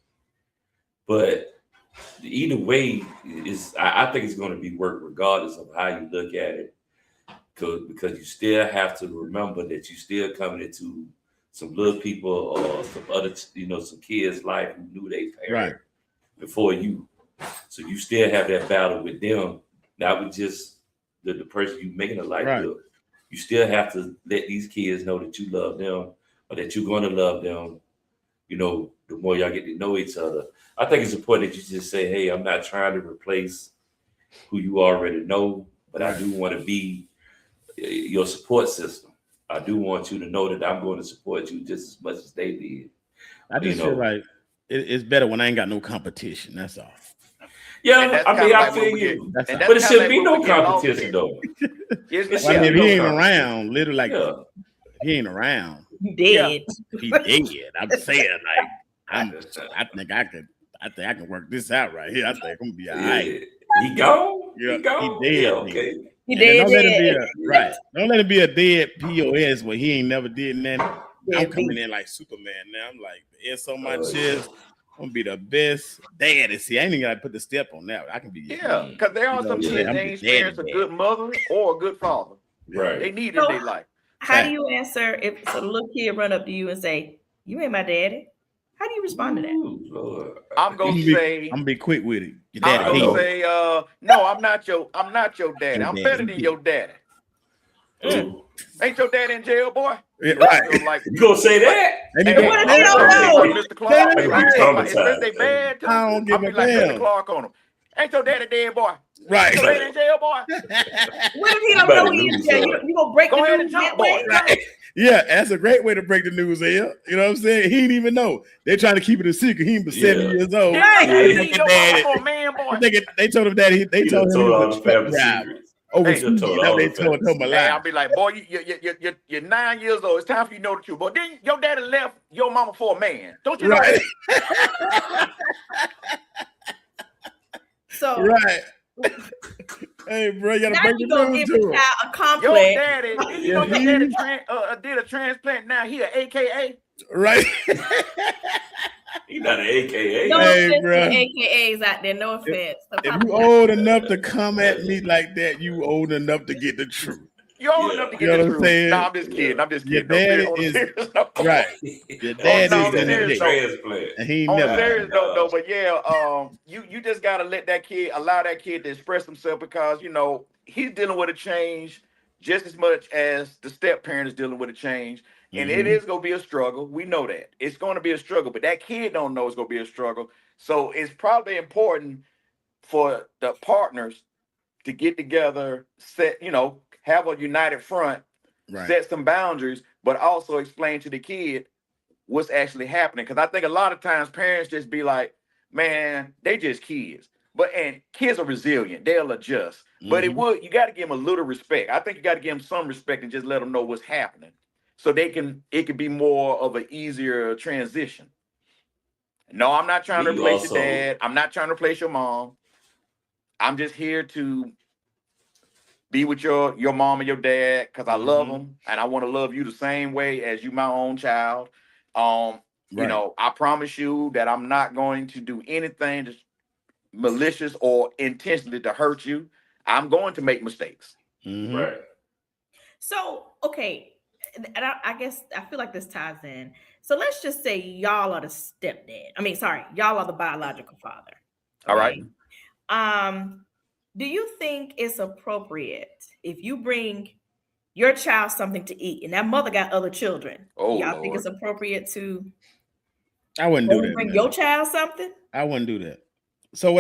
but either way I think it's gonna be work regardless of how you look at it. Because you still have to remember that you still coming into some little people or some other, some kids' life who knew they parent before you. So you still have that battle with them, not with just the person you making a life with. You still have to let these kids know that you love them or that you're going to love them, the more y'all get to know each other. I think it's important that you just say, hey, I'm not trying to replace who you already know, but I do want to be your support system. I do want you to know that I'm going to support you just as much as they did. I just feel like it's better when I ain't got no competition. That's all. Yeah, I mean, I feel you. But it shouldn't be no competition, though. If he ain't around, literally, like, he ain't around. He dead. He dead. I'm saying, like, I think I can work this out right here. I think I'm gonna be all right. He gone? Yeah, he gone? He dead. Yeah, okay. He dead. Don't let it be a dead POS where he ain't never did nothing. I'm coming in like Superman now. I'm like, it's on my chest. I'm gonna be the best dad. See, I ain't even gotta put the step on that. I can be because there are some kids they experience a good mother or a good father. Right. They need it in their life. How do you answer if a little kid run up to you and say, "You ain't my daddy"? How do you respond to that? I'm gonna say I'm gonna be quick with it. Your I'm gonna say, no, I'm not your daddy. I'm better than your daddy. Ain't your daddy in jail, boy? Right. Like, you gonna say that? What if he don't know? Mr. Clark, if they bad, I don't give I'll be a like damn. Mr. Clark on him. Ain't your daddy dead, boy? Right. Ain't your daddy in jail, boy? What if he don't know he's in jail? You gonna break Go the ahead news and jump, that way? boy. Right. Yeah, that's a great way to break the news here. You know what I'm saying? He didn't even know. They're trying to keep it a secret. He was 7 years old. Your man, boy. They told him that they told him he was a truck driver. Over Hey, they told him a lie. I'll be like, boy, you're 9 years old. It's time for you to know the truth. But then your daddy left your mama for a man. Don't you know that? So right. Hey, bro, you gotta break the news to him. A complex. Your daddy, your daddy did a transplant. Now he an AKA. Right. He not an AKA. No Hey, offense bro. to AKAs out there. No offense. If you old enough to come at me like that, you old enough to get the truth. You're old enough to get the truth. No, I'm just kidding. I'm just kidding. Your daddy is right. Your dad is a transplant. And he on never. serious note, though, but yeah, you just gotta allow that kid to express himself because he's dealing with a change just as much as the step parent is dealing with a change, and it is gonna be a struggle. We know that it's gonna be a struggle, but that kid don't know it's gonna be a struggle. So it's probably important for the partners to get together, have a united front, set some boundaries, but also explain to the kid what's actually happening. Because I think a lot of times parents just be like, man, they just kids. And kids are resilient. They'll adjust. But you got to give them a little respect. I think you got to give them some respect and just let them know what's happening. So it can be more of an easier transition. No, I'm not trying to replace your dad. I'm not trying to replace your mom. I'm just here to be with your mom and your dad because I love them and I want to love you the same way as you, my own child. I promise you that I'm not going to do anything that's malicious or intentionally to hurt you. I'm going to make mistakes. Right. So, okay. And I guess I feel like this ties in. So let's just say y'all are the stepdad. Y'all are the biological father. All right. Do you think it's appropriate if you bring your child something to eat and that mother got other children? Y'all think it's appropriate to I wouldn't do that. Bring your child something? I wouldn't do that. So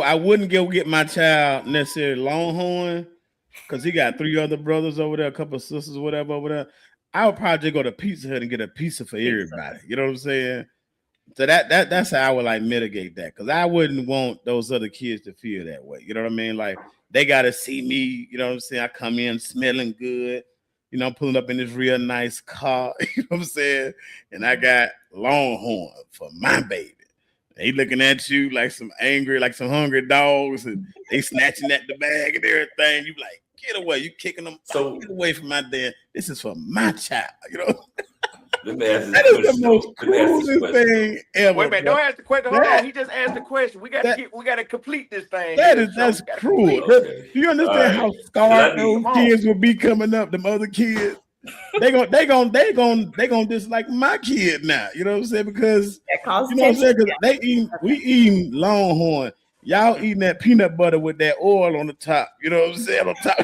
I wouldn't go get my child necessarily Longhorn because he got 3 other brothers over there, a couple of sisters, whatever over there. I would probably just go to Pizza Hut and get a pizza for everybody. You know what I'm saying? So that's how I would like mitigate that because I wouldn't want those other kids to feel that way. You know what I mean? Like they gotta see me. You know what I'm saying? I come in smelling good. I'm pulling up in this real nice car. You know what I'm saying? And I got Longhorn for my baby. They looking at you like some hungry dogs, and they snatching at the bag and everything. You like, get away! You kicking them? So get away from my dad. This is for my child. Let me ask this That is the question. most Let me ask this cruelest question. thing ever. Wait a minute, bro. don't ask the question. Hold That- on, he just asked the question. We gotta complete this thing. That's cruel. Okay. Do you understand All right. how 'Cause I scarred need- those Come on. kids will be coming up? Them other kids, they gonna dislike my kid now. You know what I'm saying? Because That causes you know what I'm saying? tension. Because we eating Longhorn. Y'all eating that peanut butter with that oil on the top. You know what I'm saying? On top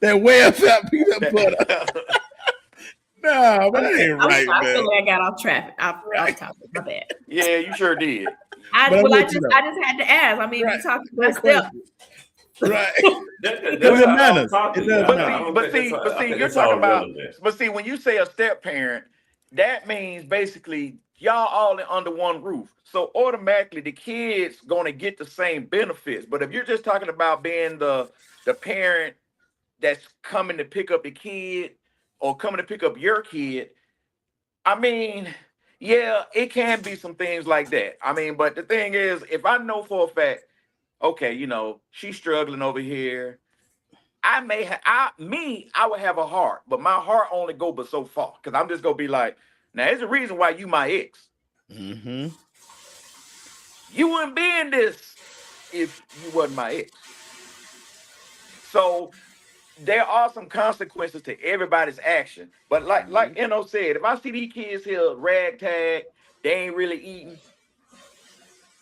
that well-fat peanut butter. Nah, but that ain't right, I man. feel like I got off topic. My bad. Yeah, you sure did. But I'm I with you, just though. had to ask. I mean, Right. we talking Great about step. question. Right. That's Because it how I'm matters. talking. It does But matter. I see, don't but think see, that's- but I see, think you're that's all talking about. relevant. But see, when you say a step parent, that means basically y'all all under one roof. So automatically the kids gonna get the same benefits. But if you're just talking about being the parent that's coming to pick up the kid or coming to pick up your kid, I mean, yeah, it can be some things like that. I mean, but the thing is, if I know for a fact, okay, you know, she's struggling over here. I would have a heart, but my heart only go but so far. Cause I'm just gonna be like, now there's a reason why you my ex. Mm-hmm. You wouldn't be in this if you wasn't my ex. So there are some consequences to everybody's action. But like Eno said, if I see these kids here ragtag, they ain't really eating,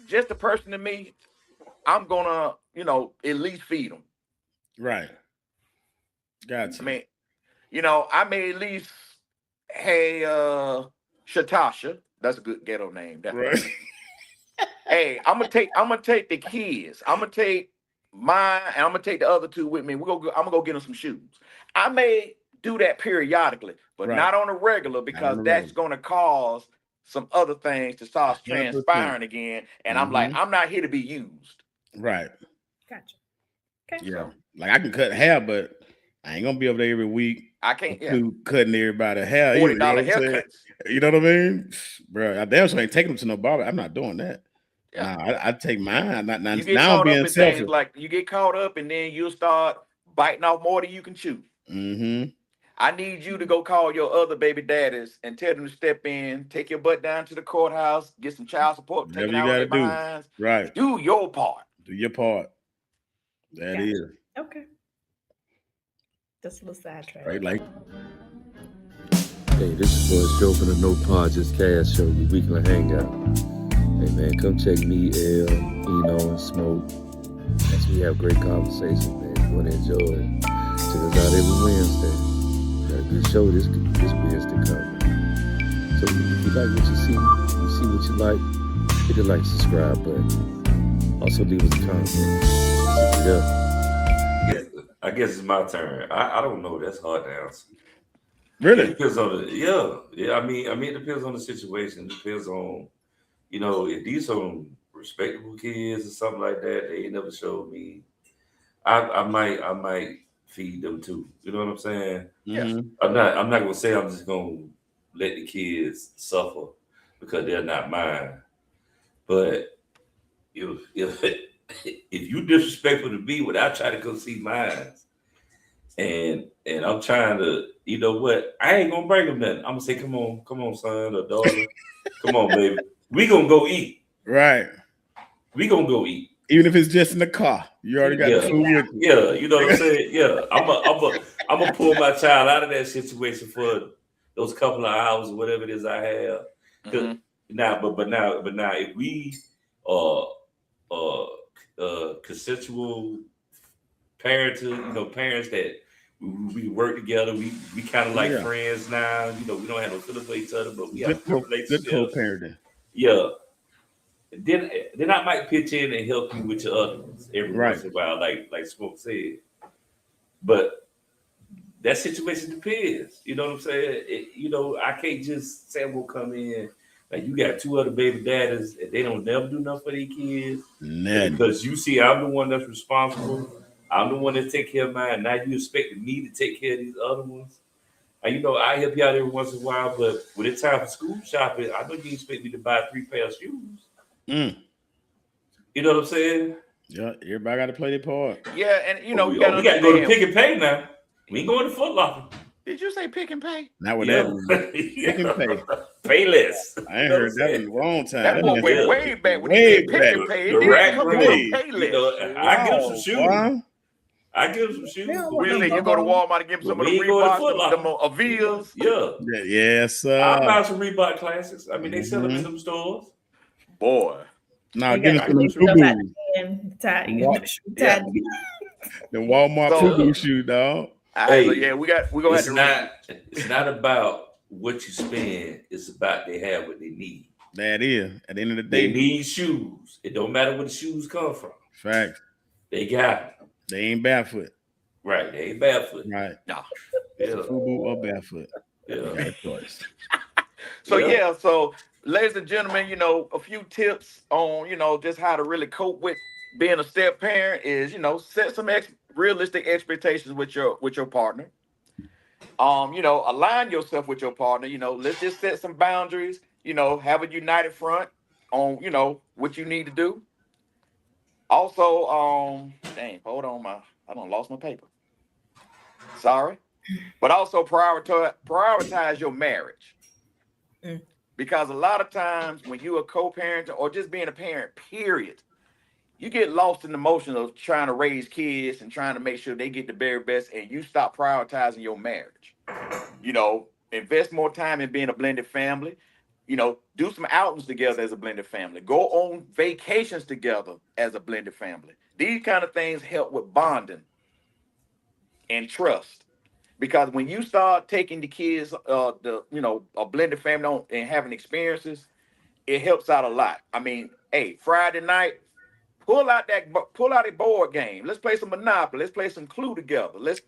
just a person to me, I'm gonna, at least feed them. Right. Gotcha. I mean, I may at least, hey, Shatasha, that's a good ghetto name. Right. Hey, I'm gonna take the kids. I'm gonna take mine, and I'm gonna take the other two with me. I'm gonna go get them some shoes. I may do that periodically, but Right. not on a regular, because on a that's gonna cause some other things to start 100%. transpiring again. And I'm like, I'm not here to be used. Right. Gotcha. Okay. Yeah. Like I can cut hair, but I ain't gonna be over there every week. I can't. Yeah. Cutting everybody hair. either, $40 you know what I'm saying? haircuts. You know what I mean, bro? I damn sure ain't taking them to no barber. I'm not doing that. Yeah. Nah, I take mine. Now You get now I'm caught being up in selfish. things like you get caught up, and then you'll start biting off more than you can chew. Mm-hmm. I need you to go call your other baby daddies and tell them to step in, take your butt down to the courthouse, get some child support Whatever taken you out gotta of their do. minds. Right. Do your part. Do your part. That Gotcha. is. Okay. Just a little sidetrack. Right. Like Hey, this is for a show from the No Pod Just Cash Show, your weekly hangout. Hey man, come check me, L, Eno, and Smoke as we have great conversations, man. If you want to enjoy it, check us out every Wednesday. Got a good show this Wednesday coming. So if you like what you see what you like, hit the like, subscribe button. Also leave us a comment. Keep it up. I guess it's my turn. I don't know. That's hard to answer. It really. depends on yeah. I mean, it depends on the situation. It depends on, if these are respectable kids or something like that. They ain't never showed me. I might feed them too. You know what I'm saying? Mhm. I'm not gonna say I'm just gonna let the kids suffer because they're not mine. But if you disrespectful to me when I try to go see mine, and I'm trying to, you know what? I ain't gonna bring them nothing. I'm gonna say, come on, son or daughter, come on, baby. We gonna go eat. Right. We gonna go eat. Even if it's just in the car, you already got the food with you. Yeah, you know what I'm saying? Yeah, I'm gonna pull my child out of that situation for those couple of hours or whatever it is I have. Mhm. Now, but now, if we consensual parenting, parents that we work together, we kind of like friends now. We don't have no feelings for each other, but we have a good relationship. Good co-parenting. Yeah. Then I might pitch in and help you with your other ones every once in a while, like Smoke said. But that situation depends. You know what I'm saying? I can't just say I'm gonna come in. Like, you got two other baby daddies and they don't never do nothing for their kids. Nothing. Because you see, I'm the one that's responsible. I'm the one that take care of mine. Now you expect me to take care of these other ones. And I help you out every once in a while, but when it's time for school shopping, I know you expect me to buy 3 pairs of shoes. Mm. You know what I'm saying? Yeah, everybody got to play their part. Yeah, and we got to go to Pick and Pay now. We ain't going to Foot Locker. Did you say pick and pay? Not with Yeah. that. Pick and pay. Payless. I ain't heard that in a long time. That boy nigga went said- way back when way he did pick back. and pay. The It didn't rack come room. with no Hey, pay You list. know, I give him some shoes. Boy. I give him some shoes. Yeah, What do you think? You go to Walmart and give him some of We the ain't going to Reeboks, Foot them Locker. Avias? Yeah. Yes, I sir. buy some Reebok classics. I mean, they sell them in Mhm. some stores. Boy. Now You give us got some to FUBU. stuff at the end, What? tied. The Walmart So- FUBU shoe, dog. All right, so Hey, yeah, we're gonna have to It's not about what you spend. It's about they have what they need. That is. At the end of the They day, need shoes. It don't matter where the shoes come from. facts. They got them. They ain't barefoot. Right. They ain't barefoot. Right. No. Yeah. FUBU or barefoot. Yeah. Got a choice. So Yeah. yeah, so ladies and gentlemen, you know, a few tips on, you know, just how to really cope with being a step parent is, you know, set some realistic expectations with your partner. You know, align yourself with your partner. You know, let's just set some boundaries. You know, have a united front on, you know, what you need to do. Also, hold on, I done lost my paper. Sorry, but also prioritize your marriage. Mm. Because a lot of times when you are co-parenting or just being a parent, period, you get lost in the motion of trying to raise kids and trying to make sure they get the very best, and you stop prioritizing your marriage. You know, invest more time in being a blended family. You know, do some outings together as a blended family. Go on vacations together as a blended family. These kind of things help with bonding and trust. Because when you start taking the kids, a blended family on and having experiences, it helps out a lot. I mean, hey, Friday night, pull out a board game. Let's play some Monopoly. Let's play some Clue together. Let's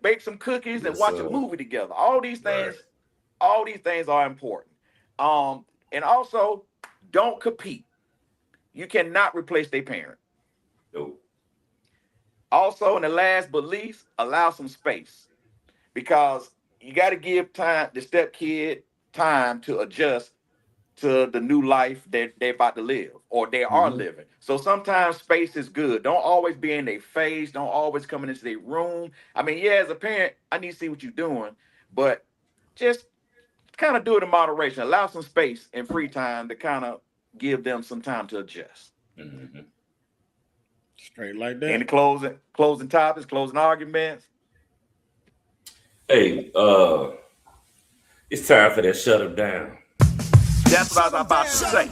bake some cookies and Yes, watch sir. a movie together. All these things are important. And also, don't compete. You cannot replace their parent. Nope. Also, and the last but least, allow some space. Because you got to give the step kid time to adjust to the new life that they're about to live or they are living. So sometimes space is good. Don't always be in their face. Don't always come into their room. I mean, yeah, as a parent, I need to see what you're doing, but just kind of do it in moderation. Allow some space and free time to kind of give them some time to adjust. Mm-hmm. Straight like that. Any closing topics, closing arguments? Hey, it's time for that shut them down. That's what I was about to say.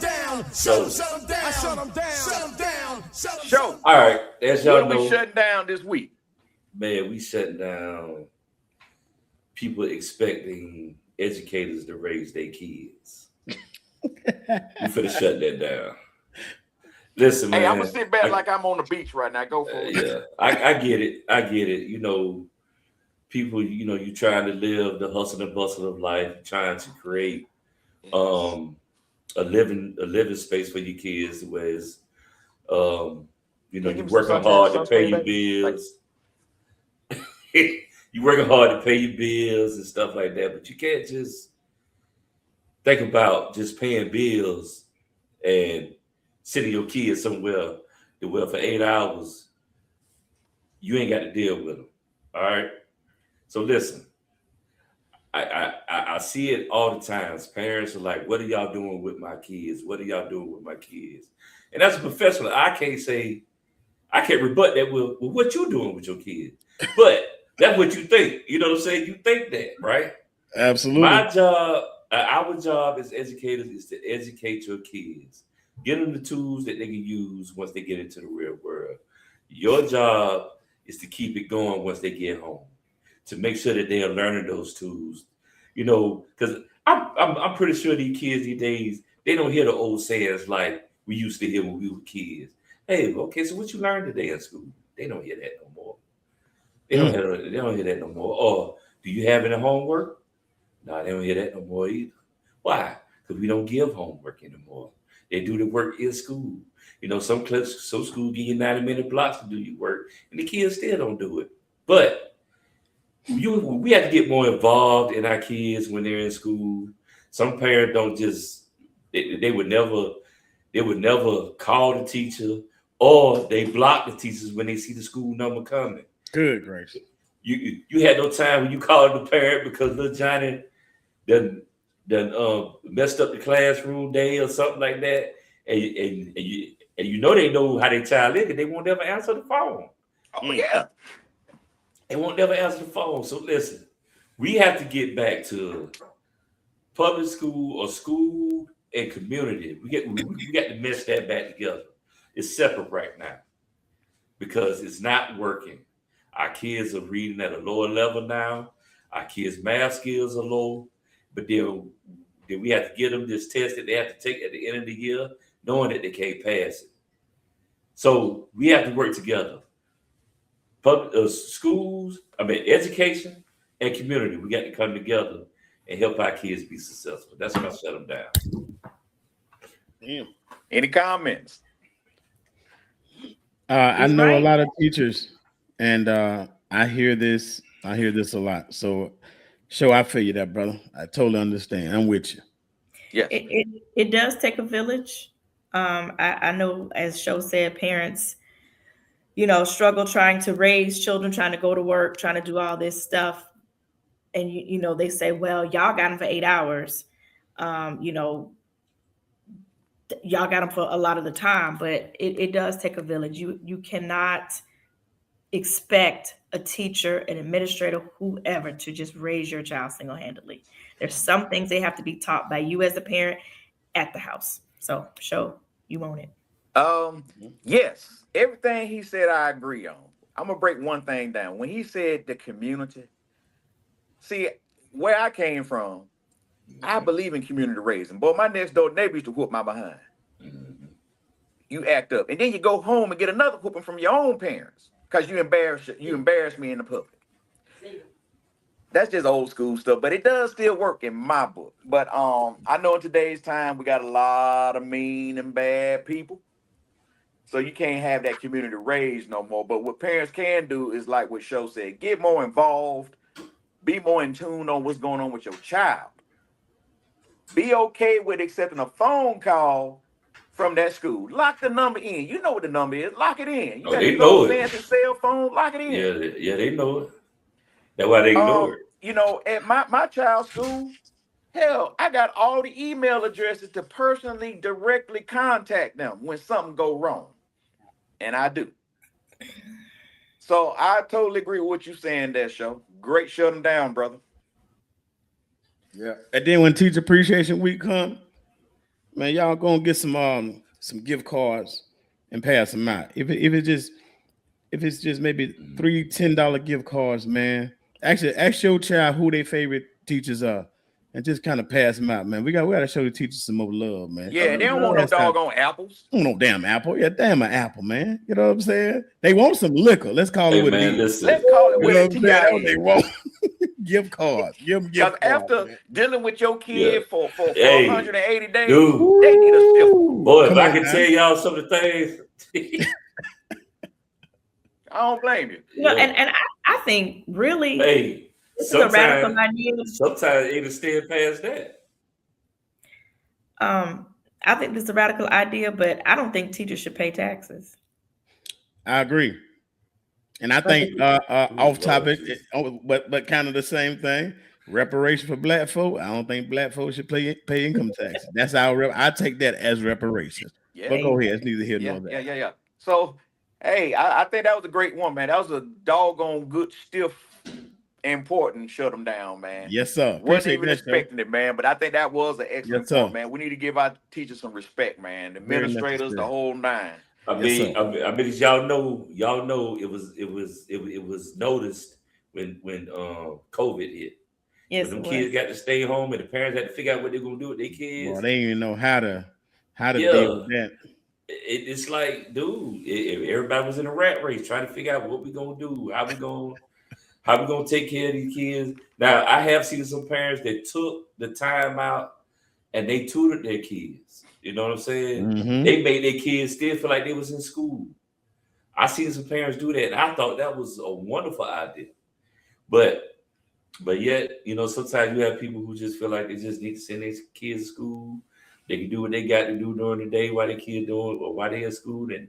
Show. All right, as y'all What are we know, shutting down this week? man, we shutting down people expecting educators to raise their kids. We finna shut that down. Listen, man. Hey, I'm gonna sit back like I'm on the beach right now. Go for it. Yeah, I get it. I get it. You know, people, you know, you trying to live the hustle and bustle of life, trying to create a living space for your kids, whereas you know, you're working hard to pay your bills. You're working hard to pay your bills and stuff like that, but you can't just think about just paying bills and sending your kids somewhere to where for 8 hours you ain't got to deal with them. All right. So listen, I see it all the time. Parents are like, "What are y'all doing with my kids? What are y'all doing with my kids?" And as a professional, I can't rebut that with what you're doing with your kids. But that's what you think. You know what I'm saying? You think that, right? Absolutely. My job, our job as educators is to educate your kids. Get them the tools that they can use once they get into the real world. Your job is to keep it going once they get home, to make sure that they are learning those tools. You know, because I'm pretty sure these kids these days, they don't hear the old sayings like we used to hear when we were kids. Hey, okay, so what you learned today in school? They don't hear that no more. They don't hear that no more. Or do you have any homework? No, they don't hear that no more either. Why? Because we don't give homework anymore. They do the work in school. You know, some schools give you 90-minute blocks to do your work, and the kids still don't do it. But we have to get more involved in our kids when they're in school. Some parents don't just they would never call the teacher, or they block the teachers when they see the school number coming. Good gracious. you had no time when you called the parent because little Johnny done messed up the classroom day or something like that, and you know they know how their child is, and they won't ever answer the phone. Oh yeah. They won't never answer the phone. So listen, we have to get back to public school or school and community. We got to mesh that back together. It's separate right now because it's not working. Our kids are reading at a lower level now. Our kids' math skills are low, but then we have to give them this test that they have to take at the end of the year, knowing that they can't pass it. So we have to work together. Public schools, education and community. We got to come together and help our kids be successful. That's what I shut them down. Damn. Any comments? I know right. a lot of teachers, and I hear this a lot. So, I feel you that, brother. I totally understand. I'm with you. Yes. It does take a village. I know, as Show said, parents, struggle trying to raise children, trying to go to work, trying to do all this stuff. And, they say, well, y'all got them for 8 hours. Y'all got them for a lot of the time, but it does take a village. You cannot expect a teacher, an administrator, whoever to just raise your child single-handedly. There's some things they have to be taught by you as a parent at the house. So, Show, you want it. Yes, everything he said, I agree on. I'm gonna break one thing down. When he said the community, see, where I came from, I believe in community raising. But my next door neighbor used to whoop my behind. You act up, and then you go home and get another whooping from your own parents because you embarrassed me in the public. That's just old school stuff, but it does still work in my book. But I know in today's time we got a lot of mean and bad people. So you can't have that community raised no more. But what parents can do is like what Show said, get more involved, be more in tune on what's going on with your child. Be okay with accepting a phone call from that school. Lock the number in. You know what the number is. Lock it in. You got they these know old it. fancy cell phone. Lock it in. Yeah, they know it. That's why they ignore it. At my child's school, hell, I got all the email addresses to personally, directly contact them when something go wrong. And I do. So I totally agree with what you're saying there, Show. Great shut them down, brother. Yeah. And then when Teacher Appreciation Week come, man, y'all gonna get some gift cards and pass them out. If it's just maybe $3 $10 gift cards, man. Actually, ask your child who their favorite teachers are, and just kind of pass them out, man. We gotta show the teachers some more love, man. Yeah, they don't want no doggone apples. No damn apple. Yeah, damn an apple, man. You know what I'm saying? They want some liquor. Let's call it what it is. Let's call it what it is. That's what they want. Gift cards. Give them gift cards. After dealing with your kid for 180 days, dude, they need a stiff. Boy, if I can tell y'all some of the things. I don't blame you. And I think really this is a radical idea. Sometimes even stand past that. I think this is a radical idea, but I don't think teachers should pay taxes. I agree. And I think off topic, but kind of the same thing. Reparation for black folk. I don't think black folks should pay income tax. That's I take that as reparations. Yeah. But go ahead. It's neither here nor there. Yeah. So, hey, I think that was a great one, man. That was a doggone good, stiff, important shut them down, man. Yes, sir. Wasn't even expecting it, man. But I think that was an excellent point, man. We need to give our teachers some respect, man. The administrators, the whole nine. I mean, as y'all know, it was noticed when COVID hit. Yes, when them kids got to stay home and the parents had to figure out what they're gonna do with their kids. Well, they didn't even know how to deal with that. It's like, dude, everybody was in a rat race trying to figure out what we gonna do, how we gonna take care of these kids. Now, I have seen some parents that took the time out and they tutored their kids. You know what I'm saying? Mm-hmm. They made their kids still feel like they was in school. I seen some parents do that, and I thought that was a wonderful idea. But yet, sometimes you have people who just feel like they just need to send their kids to school. They can do what they got to do during the day while their kids doing or while they're at school, and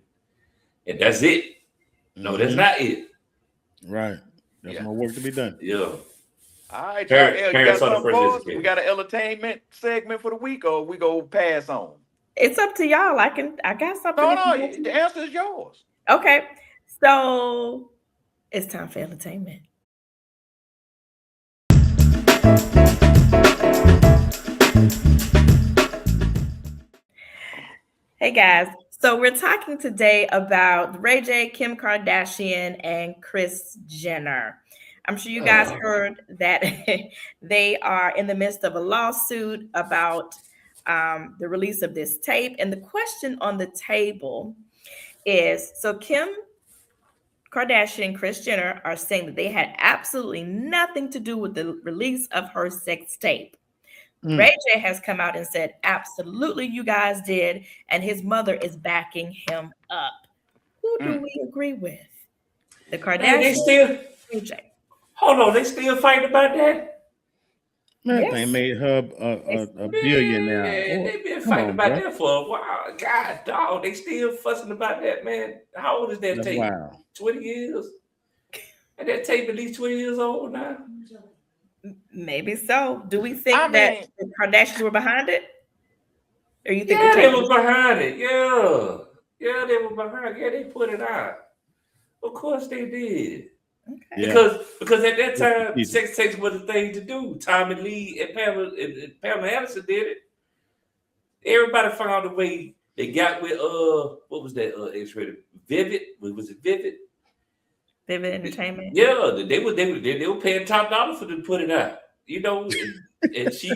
that's it. No, that's not it. Right. There's Yeah. more work to be done. Yeah. All right, y'all. Parents- El, you parents got are the something first for us? educators. We got an entertainment segment for the week, or we go pass on? It's up to y'all. I got something. No, if you no, want to. the answer is yours. Okay. So it's time for entertainment. Hey guys. So we're talking today about Ray J, Kim Kardashian, and Kris Jenner. I'm sure you guys heard that they are in the midst of a lawsuit about the release of this tape. And the question on the table is, so Kim Kardashian and Kris Jenner are saying that they had absolutely nothing to do with the release of her sex tape. Ray J has come out and said, absolutely, you guys did. And his mother is backing him up. Who do we agree with? The Man, they Kardashians still Ray J? hold on. They still fighting about that. Man, Yes. they made her a billionaire. Man, Oh, they been come fighting on, about bro. that for a while. God, dog, they still fussing about that, man. How old is that That's tape? wild. 20 years. And that tape at least 20 years old now. Maybe so. Do we think I that mean- the Kardashians were behind it? Or you think Yeah, the they tape were was- behind it. Yeah. Yeah, they were behind it. Yeah, they put it out. Of course they did. Okay. Yeah. Because at that time, Easy. sex tapes was the thing to do. Tommy Lee and Pamela Anderson did it. Everybody found a way. They got with what was that X-rated? Vivid? Was it Vivid? Vivid Entertainment? Yeah, they were paying top dollar for them to put it out. You know, and she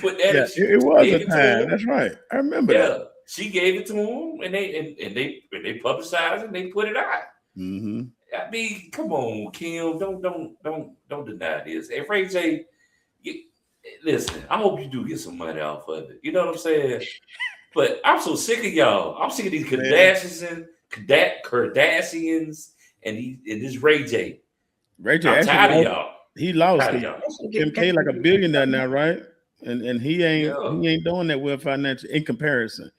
put that. Yeah, she it was gave a it to time. him. That's right. I remember Yeah, that. she gave it to him, and they publicized it. And they put it out. Mm-hmm. I mean, come on, Kim, don't deny this. And Ray J, listen, I hope you do get some money off of it. You know what I'm saying? But I'm so sick of y'all. I'm sick of these Kardashians and this Ray J. Ray J I'm actually tired of lost, y'all. he lost Tired of it. y'all. Kim K like a billionaire now, right? And he ain't Yeah. doing that well financial in comparison.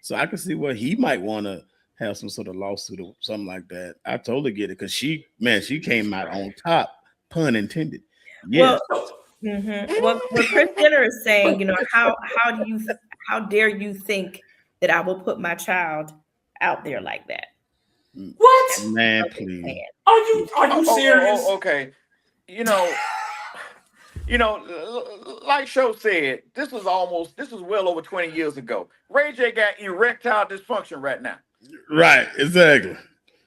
So I can see where he might want to have some sort of lawsuit or something like that. I totally get it because she came out on top, pun intended. Yeah. Well, what Kris Jenner is saying, you know, how dare you think that I will put my child out there like that? What? Man, That's what they're please. saying. Are you serious? Okay. You know, like Show said, this was well over 20 years ago. Ray J got erectile dysfunction right now. Right, exactly.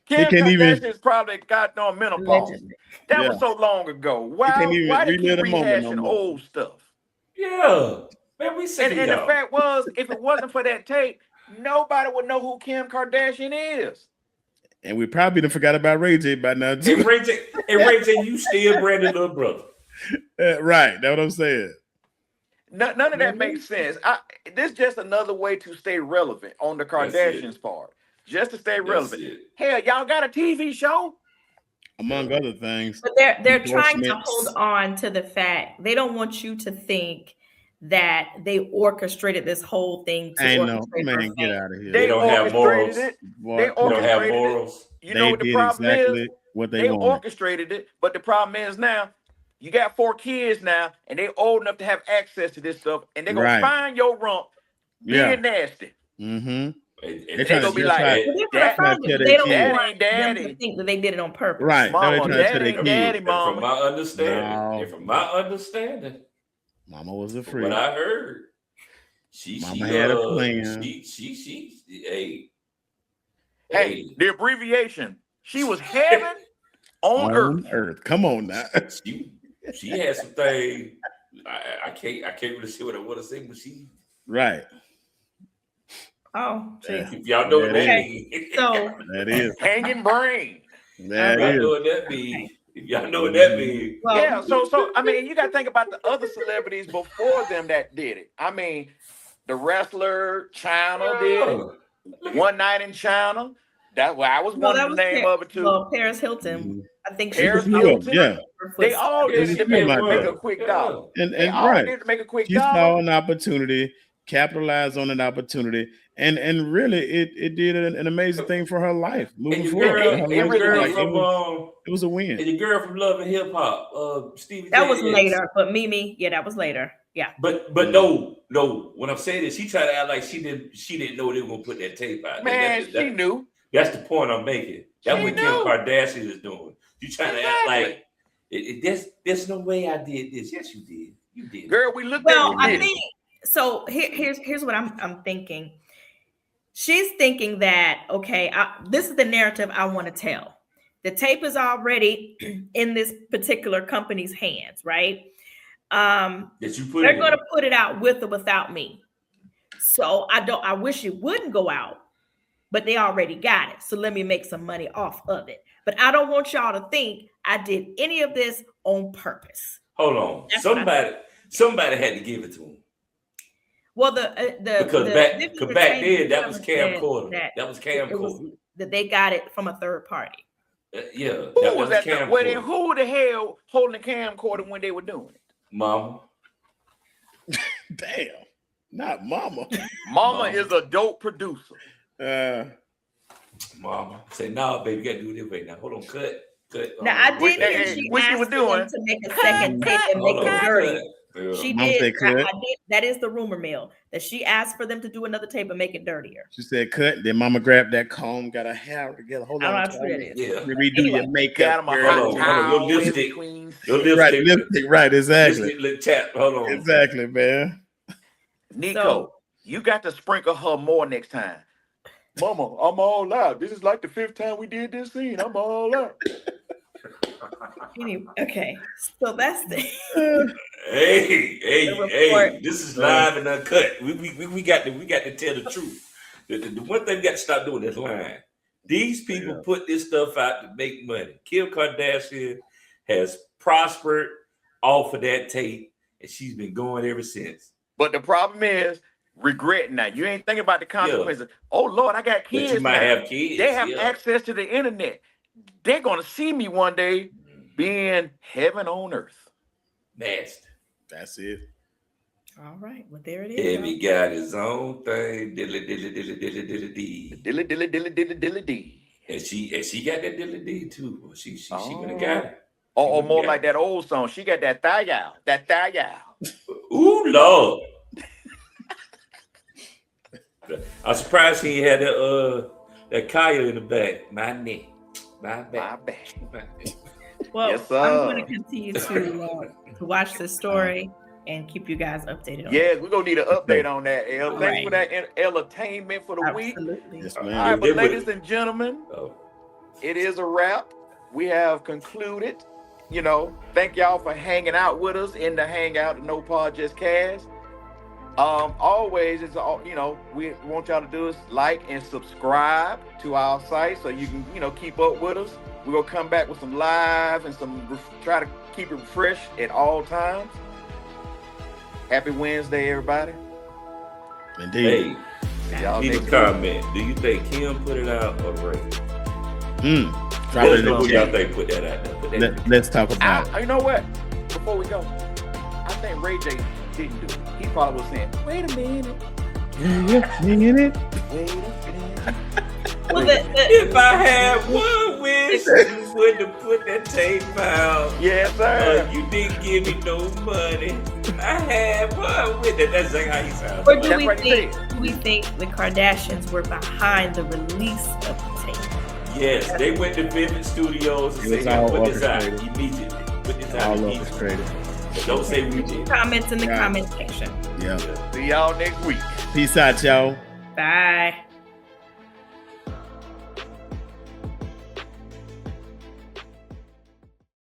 Kim can't even- Kardashian's probably got no menopause. Allegedly. That Yeah. was so long ago. Why can't even they keep relive the moment no rehashing more. old stuff? Yeah. Man, we sick And of the y'all. fact was, if it wasn't for that tape, nobody would know who Kim Kardashian is. And we probably done forgot about Ray J by now too. And Ray J, you still Brandon little brother. Right, that's what I'm saying. None of that makes sense. This is just another way to stay relevant on the That's Kardashians' part. Just to stay That's relevant. it. Hell, y'all got a TV show? Among other things. But they're trying to Endorsements. hold on to the fact they don't want you to think that they orchestrated this whole thing to Ain't no orchestrate man, her get fame. out of here. They don't have morals. orchestrated it. Boy, They You don't have orchestrated it. morals. You know what the did problem exactly is? what They they wanted. orchestrated it, but the problem is now you got 4 kids now, and they old enough to have access to this stuff, and they're gonna Right. find your rump being Yeah. nasty. Mm-hmm. And They They gonna be like, Well, they're That- gonna find it, that but they don't ain't want them daddy. to think that they did it on purpose. Right. Now they Mama, trying to that tell their ain't kids. daddy, from mama. my understanding, No. and from my understanding, Mama was a from freak. what I heard, she Mama had a plan. Hey, Hey, the abbreviation. She was heaven on earth. On earth. Come on now. she had some things. I can't really say what I want to say, but she. Right. Oh, geez. If y'all know what that Okay. means. So That is. Hanging brain. That Y'all is. know what that means. If y'all know what that means. well, Yeah, so I mean, you got to think about the other celebrities before them that did it. I mean, the wrestler China did it. One Night in China. That's why I was well, that wondering was the name of it too. Well, Paris Hilton. I think Paris she Hilton. Yeah. They all did it to Yeah, make like a quick dollar. And They all right. did it to make a quick She saw dollar. an opportunity capitalized on an opportunity, and really it did an amazing thing for her life moving And forward. it Was a win. And the girl from Love and Hip Hop, Stevie. That was later, but Mimi, yeah, that was later. Yeah. But no. What I'm saying is, she tried to act like she didn't know they were gonna put that tape out. Man, she knew. That's the point I'm making. That's what Kim knew. Kardashian is doing. You trying to act like there's no way I did this. Yes, you did. You did. Girl, we looked Well, at I it. think so. Here's what I'm thinking. She's thinking that okay, this is the narrative I want to tell. The tape is already in this particular company's hands, right? That you put They're going to put it out with or without me. So I wish it wouldn't go out, but they already got it. So let me make some money off of it. But I don't want y'all to think I did any of this on purpose. Hold on. That's Somebody had to give it to him. Well, Because back then that was camcorder. That was camcorder. That they got it from a third party. Yeah. Who was that? camcorder. Well, then who the hell holding the camcorder when they were doing it? Mama. Damn, not Mama. Mama is a dope producer. Mama. Say, no, baby, you gotta do this right now. Hold on, cut. Now I did hear she what she asked was for them doing? to make a second tape and make it dirty. She Mom did. said cut. I did. That is the rumor mill that she asked for them to do another tape and make it dirtier. She said cut. Then Mama grabbed that comb, got her hair together. Hold I on. don't know how true that is. Yeah. Redo Anyway. your makeup. Got him a girl. hot Hold on. Your towel in lipstick. between. Your Right, lipstick. lipstick, right, exactly. Lipstick, little tap. Hold on. Exactly, man. Nico, So- you got to sprinkle her more next time. Mama, I'm all out. This is like the 5th time we did this scene. I'm all out. Anyway, okay, so that's the Hey, report. this is live and uncut. We got to tell the truth. The one thing we got to stop doing is lying. These people put this stuff out to make money. Kim Kardashian has prospered off of that tape, and she's been going ever since. But the problem is regretting that. You ain't thinking about the consequences. Oh, Lord, I got But kids you might now. have kids. They have yeah. access to the internet. They're going to see me one day being heaven on earth. Nasty. That's it. all right. Well, there it is. Every got his own thing. Dilly. Dilly, dilly, dilly, dilly, dilly, dee. And she got that dilly dee too. She gonna got it. Or more like that old song. She got that thigh out. That thigh out. Ooh, Lord. I'm surprised he had that Kaya in the back. My neck. My back. My bad. Well, Yes, sir. I'm going to continue to watch this story and keep you guys updated on it. Yeah, we're going to need an update on that, El. Thanks Right. for that entertainment for the week. Absolutely. Yes, All man. right, but Then what- ladies and gentlemen, Oh. it is a wrap. We have concluded. Thank y'all for hanging out with us in the Hangout, the No Pod Just Cast. Always, it's all we want y'all to do is like and subscribe to our site so you can keep up with us. We're gonna come back with some live and try to keep it fresh at all times. Happy Wednesday, everybody. Indeed. Hey, Y'all leave next a week. comment. Do you think Kim put it out or Ray? Drop Let it us in know the who y'all chat. think put that out there. Put that Let's talk about it. You know what? Before we go, I think Ray J didn't do it. He probably was saying, "Wait a minute, Singing it. wait a minute." Well, If I had one wish, you wouldn't have put that tape out. Yes, sir. You didn't give me no money. I had one wish. That's like how you sound. or do That's we what he think said. the Kardashians were behind the release of the tape? Yes, they went to Vivid Studios and It was said, all put this out orchestrated. immediately. Put this out All immediately. orchestrated. But don't say we did. Comments in the Right. comment section. Yeah. See y'all next week. Peace out, y'all. Bye.